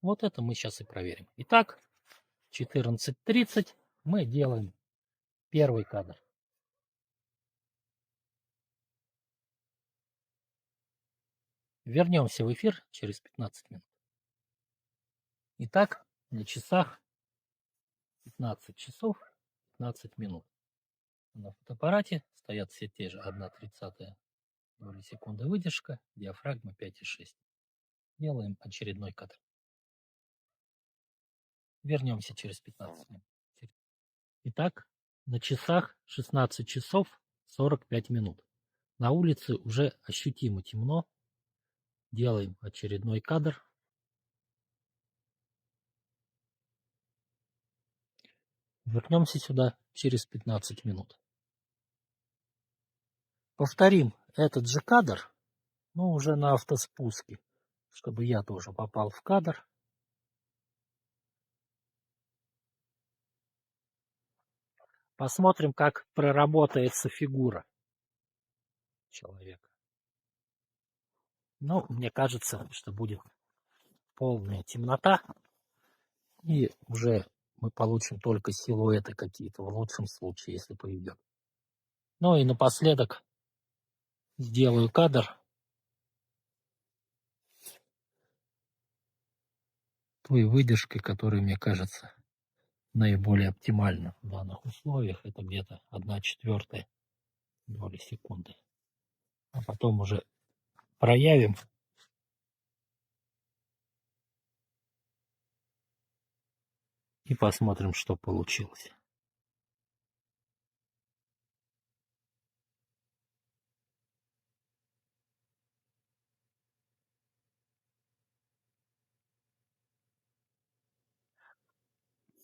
Вот это мы сейчас и проверим. Итак, 14:30 мы делаем первый кадр. Вернемся в эфир через 15 минут. Итак, на часах 15 часов 15 минут. На фотоаппарате стоят все те же 1/30 доли секунды выдержка, диафрагма 5,6. Делаем очередной кадр. Вернемся через 15 минут. Итак, на часах 16 часов 45 минут. На улице уже ощутимо темно. Делаем очередной кадр. Вернемся сюда через 15 минут. Повторим этот же кадр, но уже на автоспуске, чтобы я тоже попал в кадр. Посмотрим, как проработается фигура человека. Ну, мне кажется, что будет полная темнота. И уже мы получим только силуэты какие-то, в лучшем случае, если поведет. Ну и напоследок сделаю кадр той выдержкой, которая, мне кажется, наиболее оптимальна в данных условиях. Это где-то 1/4 доли секунды. А потом уже проявим. И посмотрим, что получилось.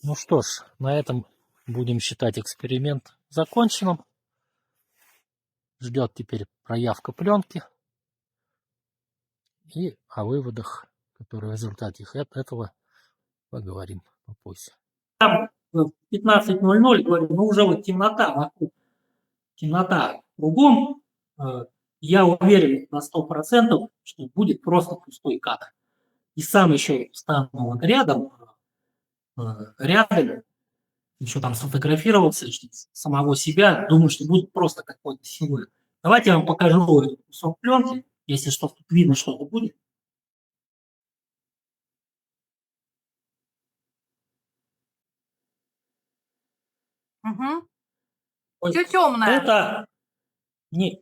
Ну что ж, на этом будем считать эксперимент законченным. Ждет теперь проявка пленки. И о выводах, которые в результате этого, поговорим попозже. Там в 15:00 говорю, ну уже вот темнота вокруг, темнота кругом. Я уверен на 100%, что будет просто пустой кадр. И сам еще стану вот рядом, еще там сфотографировался, самого себя, думаю, что будет просто какой-то силуэт. Давайте я вам покажу кусок пленки, если что, тут видно что-то будет. Угу. Все темное. Это не,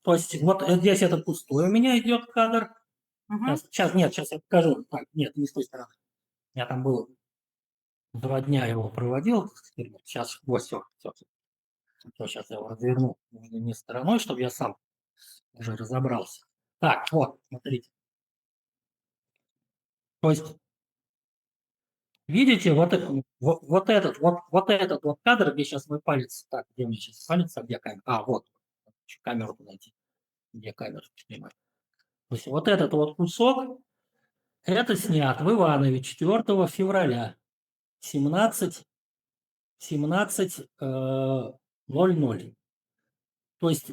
то есть вот здесь это пустой у меня идет кадр. Угу. Сейчас я покажу. Так, нет, не с той стороны. Я там был 2 дня его проводил. Сейчас вот все. Сейчас я его разверну не стороной, чтобы я сам уже разобрался. Так, вот, смотрите. То есть, видите, вот этот вот кадр, где сейчас мой палец, так, где у меня сейчас палец, а где камера? А, вот, еще камеру найти, где камера снимает. То есть вот этот вот кусок, это снят в Иванове 4 февраля 17:00. То есть,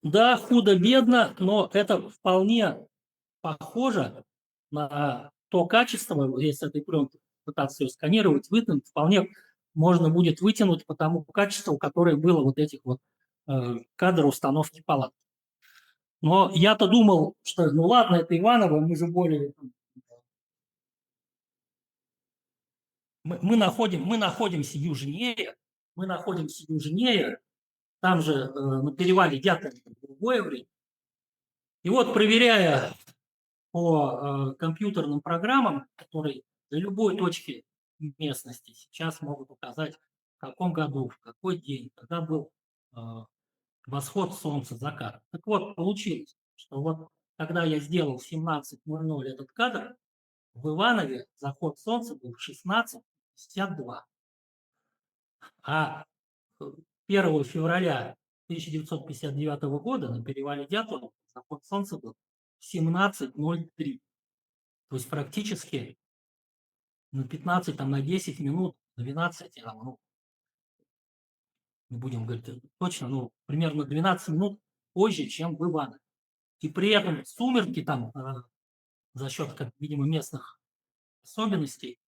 да, худо-бедно, но это вполне похоже на то качество, если этой пленки пытаться ее сканировать, вытянуть, вполне можно будет вытянуть по тому качеству, которое было вот этих вот кадров установки палат. Но я-то думал, что ну ладно, это Иваново, мы же более... Мы находимся южнее, там же на перевале Дятлова в другое время. И вот, проверяя по компьютерным программам, которые для любой точки местности сейчас могут указать, в каком году, в какой день, когда был э, восход солнца, закат. Так вот, получилось, что вот когда я сделал в 17:00 этот кадр, в Иванове заход солнца был в 16:52. А 1 февраля 1959 года на перевале Дятлова заход солнца был в 17:03. То есть практически на 15, там, на 10 минут, 12, ну, не будем говорить точно, ну, примерно 12 минут позже, чем в Иванове. И при этом сумерки там за счет, как, видимо, местных особенностей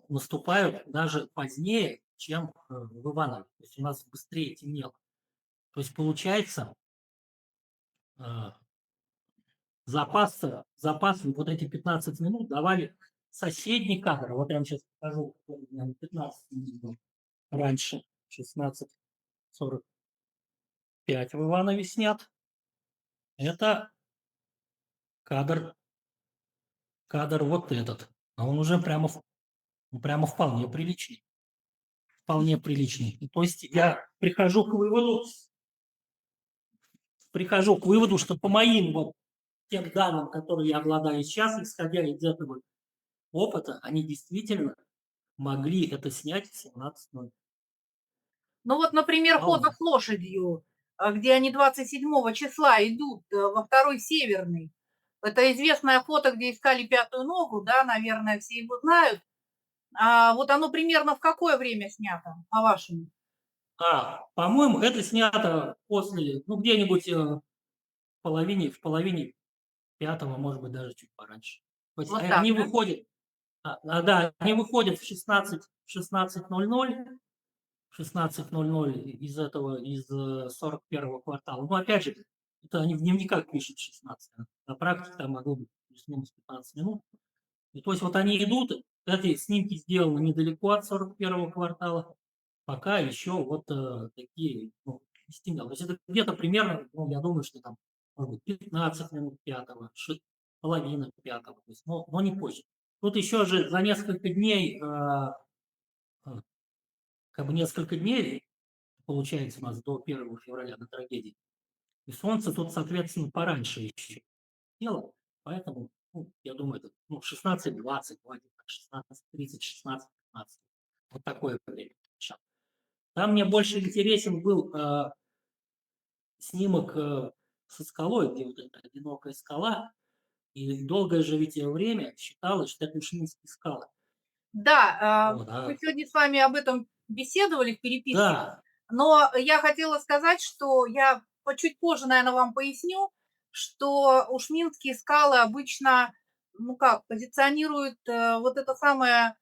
наступают даже позднее, чем в Иванове. То есть у нас быстрее темнело. То есть получается э, запас вот эти 15 минут давали соседний кадр. Вот я вам сейчас покажу, который у меня 15 минут был раньше, 16:45 в Иванове снят. Это кадр, кадр вот этот. А он уже прямо вполне приличный. Вполне приличный. То есть я прихожу к выводу, что по моим вот тем данным, которые я обладаю сейчас, исходя из этого опыта, они действительно могли это снять в 17:00. Ну вот, например, фото Вполне. с лошадью, где они 27 числа идут во второй Северный. Это известное фото, где искали пятую ногу, да, наверное, все его знают. А вот оно примерно в какое время снято, по-вашему? По-моему, это снято после, ну, где-нибудь в половине пятого, может быть, даже чуть пораньше. То есть Вот так, они да? выходят, да, они выходят в 16:00, 16:00 из этого, из 41-го квартала. Но опять же, это они в дневниках пишут 16, на практике там могло быть плюс-минус 15 минут. И то есть вот они идут, эти снимки сделаны недалеко от 41-го квартала, пока еще вот такие, ну, стемнело. То есть это где-то примерно, ну, я думаю, что там, может быть, 15 минут пятого, половина пятого, то есть, но не позже. Тут еще же за несколько дней, как бы несколько дней, получается, у нас до 1 февраля, до трагедии. И солнце тут, соответственно, пораньше еще дело, поэтому, ну, я думаю, это, ну, 16:20, 16:30, 16:15. Вот такое время. Там мне больше интересен был снимок со скалой, где вот эта одинокая скала, и долгое же ведь время считалось, что это Ушминские скалы. Да, Вот, мы сегодня с вами об этом беседовали в переписке, да, но я хотела сказать, что я чуть позже, наверное, вам поясню, что ушминские скалы обычно, ну как, позиционируют вот это самое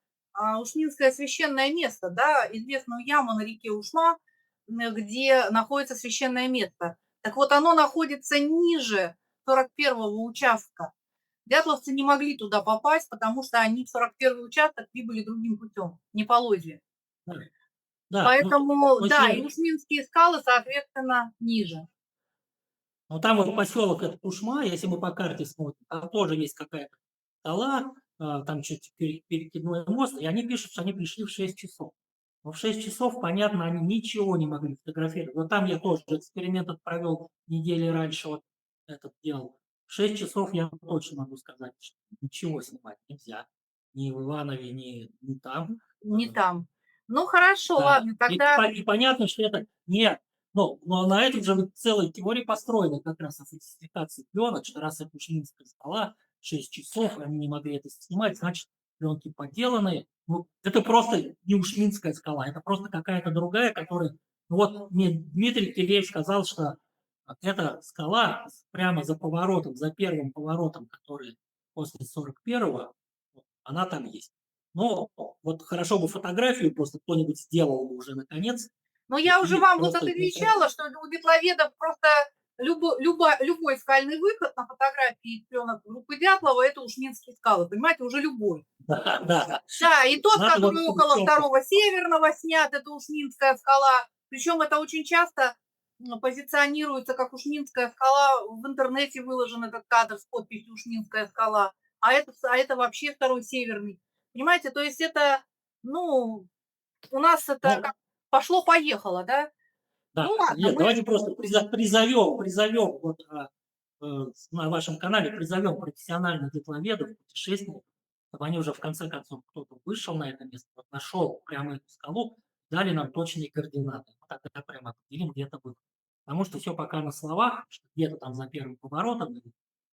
ушминское священное место, да, известную яму на реке Ушма, где находится священное место. Так вот, оно находится ниже 41-го участка. Дятловцы не могли туда попасть, потому что они в 41-й участок прибыли другим путем, не по лозе. да, да. Ну, Поэтому, то есть да, и Ушминские скалы, соответственно, ниже. ну, там вот поселок это Кушма, если мы по карте смотрим, там тоже есть какая-то скала, там чуть перекидной мост, и они пишут, что они пришли в 6 часов. Но в 6 часов, понятно, они ничего не могли фотографировать. Но там я тоже эксперимент этот провел недели раньше, вот этот делал. 6 часов я точно могу сказать, что ничего снимать нельзя. Ни в Иванове, ни там. Не там. Ну, хорошо, Да. ладно, И, тогда и понятно, что это не... Ну, но на этом же целая теория построена как раз о фальсификации пленок, что раз это уж Минская скала, 6 часов, они не могли это снимать, значит, пленки подделанные. Ну, это просто не уж Минская скала, это просто какая-то другая, которая... Ну, вот мне Дмитрий Киреев сказал, что эта скала прямо за поворотом, за первым поворотом, который после 41-го, она там есть. Но вот хорошо бы фотографию просто кто-нибудь сделал бы уже наконец. но я уже И вам вот просто... отвечала, что у битловедов просто любой скальный выход на фотографии пленок группы Дятлова – это уж Минские скалы, понимаете, уже любой. Да, да. Да, и тот, Надо вот который около второго северного снят, это уж Минская скала. Причем это очень часто позиционируется как Ушминская скала. В интернете выложен этот кадр с подписью Ушминская скала. А это вообще второй северный. Понимаете, то есть это, ну, у нас это Ну, как пошло-поехало, да? да, Ну ладно, нет, давайте просто призовем вот, на вашем канале призовем профессиональных дипломедов, путешественников, чтобы они уже в конце концов кто-то вышел на это место, вот нашел прямо эту скалу, дали нам точные координаты. Вот тогда прямо определим, где это было. Потому что все пока на словах, что где-то там за первым поворотом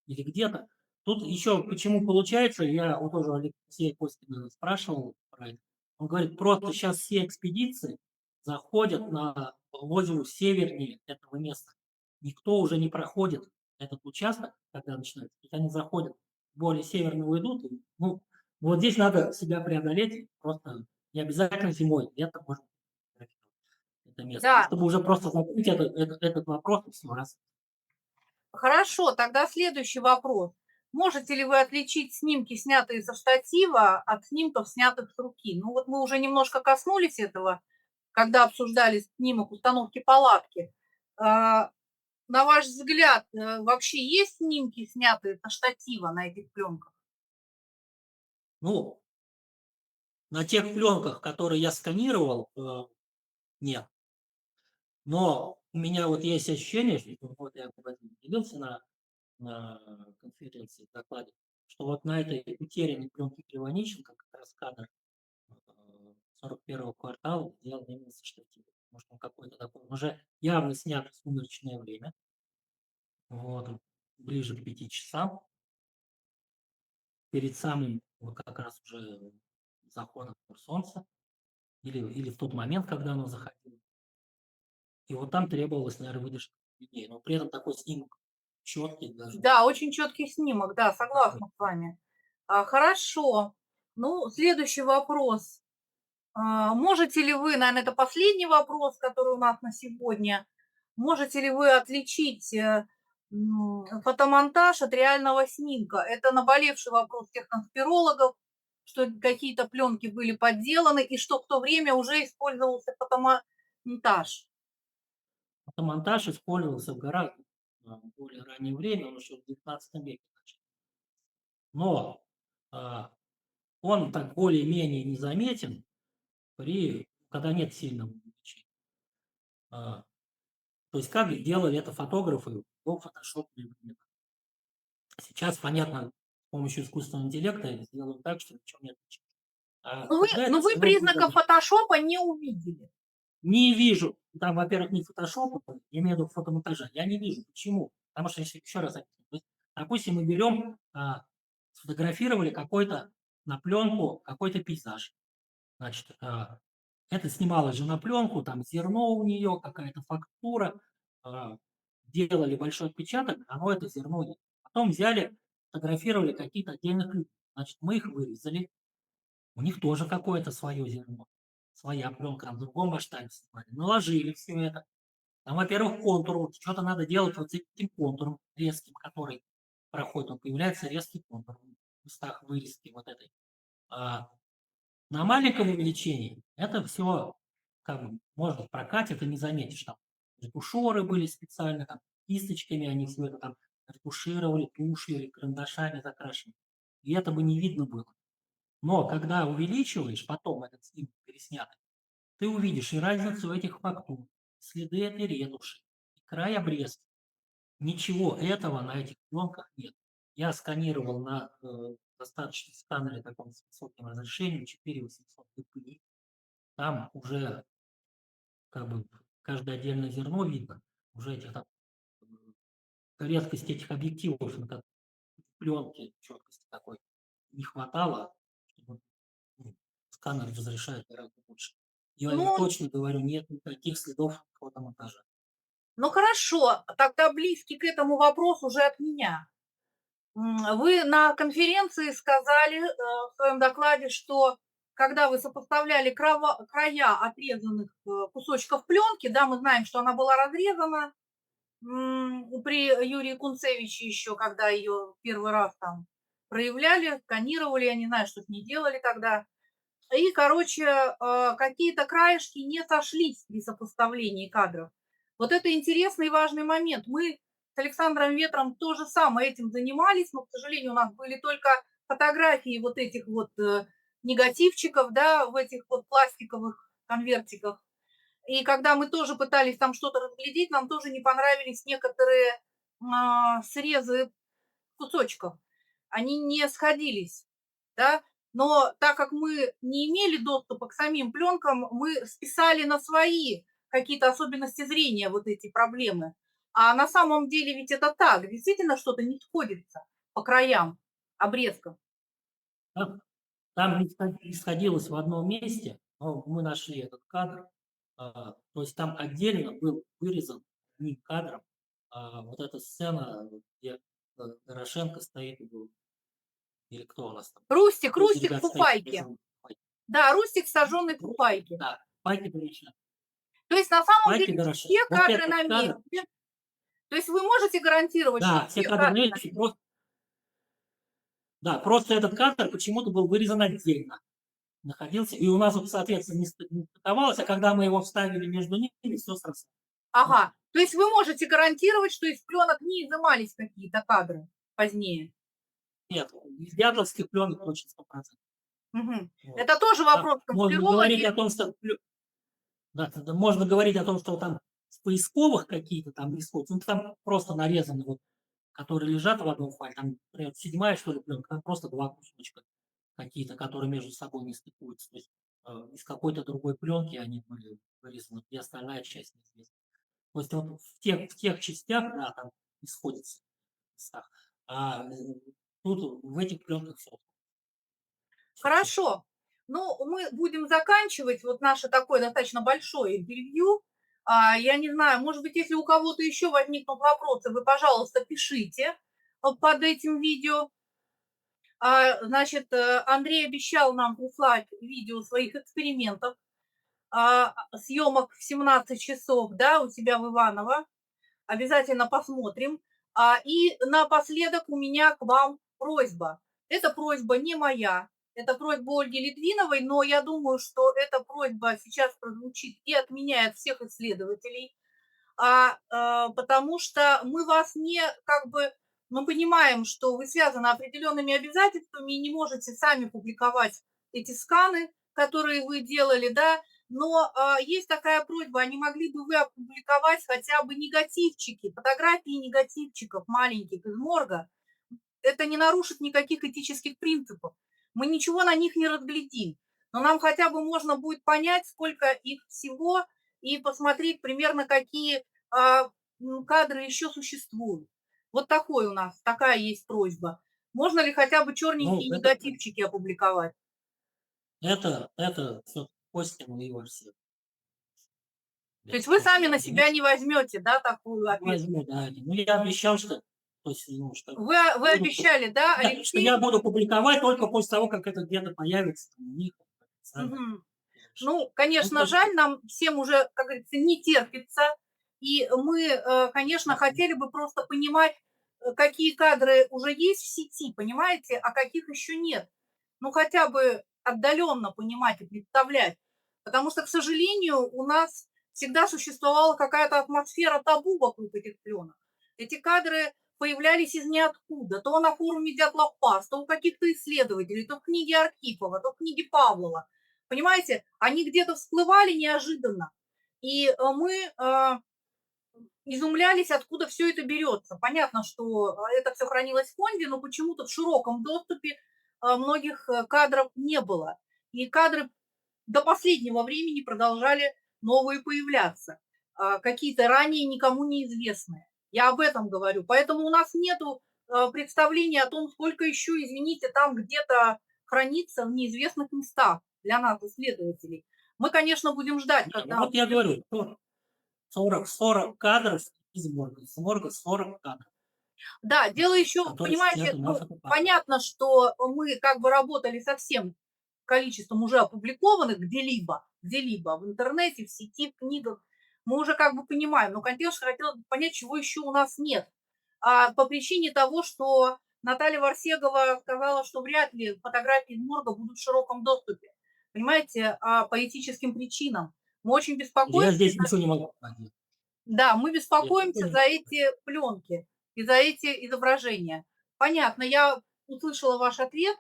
или где-то. Тут еще почему получается, я вот тоже Алексея Костина спрашивал про это. Он говорит, просто сейчас все экспедиции заходят на озеро севернее этого места. Никто уже не проходит этот участок, когда начинается. То есть они заходят, более северно уйдут. И, ну, вот здесь надо себя преодолеть. Просто не обязательно зимой, летом можно это место. да, Чтобы уже просто закрыть этот вопрос и все раз. хорошо, тогда следующий вопрос. Можете ли вы отличить снимки, снятые со штатива, от снимков, снятых с руки? Ну вот мы уже немножко коснулись этого, когда обсуждали снимок установки палатки. А, на ваш взгляд, вообще есть снимки, снятые со штатива на этих пленках? Ну, на тех пленках, которые я сканировал, нет. Но у меня вот есть ощущение, что вот я об этом делился на конференции, докладе, что вот на этой утерянной пленке Кривонищенко как раз кадр 41-го квартала сделан именно со штатива. Потому что он какой-то такой, он уже явно снят в сумеречное время, вот, ближе к 5 часам, перед самым вот как раз уже заходом солнца, или в тот момент, когда оно заходило. И вот там требовалось, наверное, выдержка людей. Но при этом такой снимок четкий даже. Да, очень четкий снимок, да, согласна с вами. Хорошо. Ну, следующий вопрос. Можете ли вы, наверное, это последний вопрос, который у нас на сегодня, можете ли вы отличить фотомонтаж от реального снимка? Это наболевший вопрос всех конспирологов, что какие-то пленки были подделаны и что в то время уже использовался фотомонтаж. Фотомонтаж использовался в гораздо более раннее время, он еще в 19 веке начал. Но он так более-менее незаметен, когда нет сильного увеличения. То есть как делали это фотографы до фотошопной времена. Сейчас, понятно, с помощью искусственного интеллекта сделают так, что ничего не отличить. А Но вы, тогда это но вы все равно было признаков заметно. фотошопа не увидели. Не вижу. Там, во-первых, не фотошопа, я имею в виду фотомонтажа. Я не вижу. Почему? Потому что, если еще раз объясню, то есть, допустим, мы берем, сфотографировали какой-то на пленку какой-то пейзаж. Значит, это снималось же на пленку, там зерно у нее, какая-то фактура, делали большой отпечаток, оно это зерно есть. Потом взяли, фотографировали какие-то отдельных людей. Значит, мы их вырезали, у них тоже какое-то свое зерно, своя пленка, в другом масштабе снимали. Наложили все это. Там, во-первых, контур, вот что-то надо делать вот с этим контуром резким, который проходит, он появляется резкий контур в местах вырезки вот этой. А на маленьком увеличении это все как бы можно в прокате, это не заметишь. Там ретушеры были специально, там, кисточками они все это там ретушировали, тушью или карандашами закрашивали. И это бы не видно было. Но когда увеличиваешь потом этот снимок переснятый, ты увидишь и разницу этих фактур, следы этой ретуши, и край обрезки. ничего этого на этих пленках нет. Я сканировал на достаточно сканере таком с высоким разрешением 4800 dpi. Там уже как бы каждое отдельное зерно видно, уже этих там, редкость этих объективов, на пленки четкости такой не хватало, чтобы, ну, сканер разрешает гораздо больше. Я Ну, точно говорю, нет никаких следов фотомонтажа. ну хорошо, тогда близкий к этому вопрос уже от меня. Вы на конференции сказали в своем докладе, что когда вы сопоставляли края отрезанных кусочков пленки, да, мы знаем, что она была разрезана при Юрии Кунцевиче еще, когда ее первый раз там проявляли, сканировали, я не знаю, что с ней делали тогда. И, короче, какие-то краешки не сошлись при сопоставлении кадров. Вот это интересный и важный момент. Мы с Александром Ветром тоже самое этим занимались, но, к сожалению, у нас были только фотографии вот этих вот негативчиков, да, в этих вот пластиковых конвертиках. И когда мы тоже пытались там что-то разглядеть, нам тоже не понравились некоторые срезы кусочков. Они не сходились, да. Но так как мы не имели доступа к самим пленкам, мы списали на свои какие-то особенности зрения вот эти проблемы. А на самом деле ведь это так, действительно что-то не сходится по краям обрезков. Там не сходилось в одном месте, но мы нашли этот кадр. То есть там отдельно был вырезан одним кадром вот эта сцена, где Дорошенко стоит, или кто у нас там? Рустик Кто из в ребят стоит фуфайке. сожжённый в фуфайке? Да, Рустик сожженный в фуфайке. Да, фуфайке Дорошенко. То есть на самом Фуфайке деле Дорошенко. все Вот кадры этот на кадр, месте. То есть вы можете гарантировать, что да, все все кадры на кадры на месте, месте? да, просто этот кадр почему-то был вырезан отдельно. Находился, и у нас, вот, соответственно, не стыковалось, а когда мы его вставили между ними, все срослось. Ага. То есть вы можете гарантировать, что из пленок не изымались какие-то кадры позднее? Нет, из дятловских пленок точно 100%. Угу. Вот. Это тоже вопрос Можно говорить конспирологии. о том, что да, можно говорить о том, что там в поисковых какие-то там исходят, ну там просто нарезаны, вот, которые лежат в одном файле, там, например, 7-я, что ли, пленка, там просто 2 кусочка какие-то, которые между собой не стыкуются. То есть из какой-то другой пленки они были вырезаны, и остальная часть неизвестна. То есть вот в тех частях, да, там не сходится в местах. А тут в этих пленках все. Хорошо. Ну, мы будем заканчивать вот наше такое достаточно большое интервью. Я не знаю, может быть, если у кого-то еще возникнут вопросы, вы, пожалуйста, пишите под этим видео. Значит, Андрей обещал нам прислать видео своих экспериментов, съемок в 17 часов, да, у себя в Иваново. Обязательно посмотрим. И напоследок у меня к вам просьба. Эта просьба не моя, это просьба Ольги Литвиновой, но я думаю, что эта просьба сейчас прозвучит и от меня, и от всех исследователей, потому что мы вас не как бы, мы понимаем, что вы связаны определенными обязательствами и не можете сами публиковать эти сканы, которые вы делали, да, но есть такая просьба, а не могли бы вы опубликовать хотя бы негативчики, фотографии негативчиков маленьких из морга? Это не нарушит никаких этических принципов. Мы ничего на них не разглядим, но нам хотя бы можно будет понять, сколько их всего, и посмотреть примерно, какие кадры еще существуют. Вот такой у нас, такая есть просьба. Можно ли хотя бы Ну, черненькие негативчики опубликовать? это все Костину и версии. То есть вы сами на себя не возьмете, да, такую ответственность? Возьму, да. Ну, я обещал, что, то есть, ну, что, Вы обещали, да, что Алексей? я буду публиковать только после того, как это где-то появится там, у них. Мгм. Ну, Ну, конечно, то есть, жаль, нам всем уже, как говорится, не терпится. И мы, конечно, хотели бы просто понимать, какие кадры уже есть в сети, понимаете, а каких еще нет. Ну, хотя бы отдаленно понимать и представлять. Потому что, к сожалению, у нас всегда существовала какая-то атмосфера табу вокруг этих пленок. Эти кадры появлялись из ниоткуда. То на форуме Дятлов-Пас, то у каких-то исследователей, то в книге Архипова, то в книге Павлова. Понимаете, они где-то всплывали неожиданно. И мы изумлялись, откуда все это берется. Понятно, что это все хранилось в фонде, но почему-то в широком доступе многих кадров не было. И кадры до последнего времени продолжали новые появляться, какие-то ранее никому неизвестные. Я об этом говорю. Поэтому у нас нету представления о том, сколько еще, извините, там где-то хранится в неизвестных местах для нас, исследователей. Мы, конечно, будем ждать, Не, ну когда... вот я говорю, 40 кадров из морга, с морга 40 кадров, Да, дело еще, которые сейчас понимаете, у нас ну, окупают. понятно, что мы как бы работали со всем количеством уже опубликованных где-либо в интернете, в сети, в книгах. Мы уже как бы понимаем, но, конечно, хотелось бы понять, чего еще у нас нет. А по причине того, что Наталья Варсегова сказала, что вряд ли фотографии из морга будут в широком доступе. Понимаете, по этическим причинам. Мы очень Я беспокоимся. здесь ничего не могу сказать. Да, мы Я ничего беспокоимся не за могу сказать. эти пленки и за эти изображения. Понятно, я услышала ваш ответ.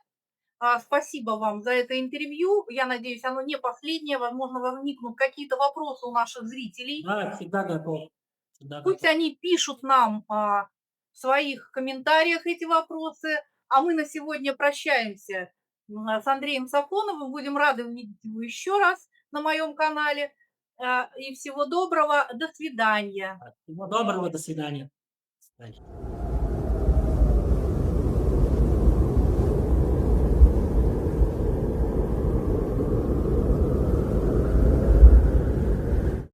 Спасибо вам за это интервью. Я надеюсь, оно не последнее. Возможно, возникнут какие-то вопросы у наших зрителей. Да, всегда готов. Всегда Пусть готов. они пишут нам в своих комментариях эти вопросы. А мы на сегодня прощаемся с Андреем Сафоновым. Будем рады увидеть его еще раз на моем канале. И всего доброго. До свидания. Всего доброго, до свидания. До свидания.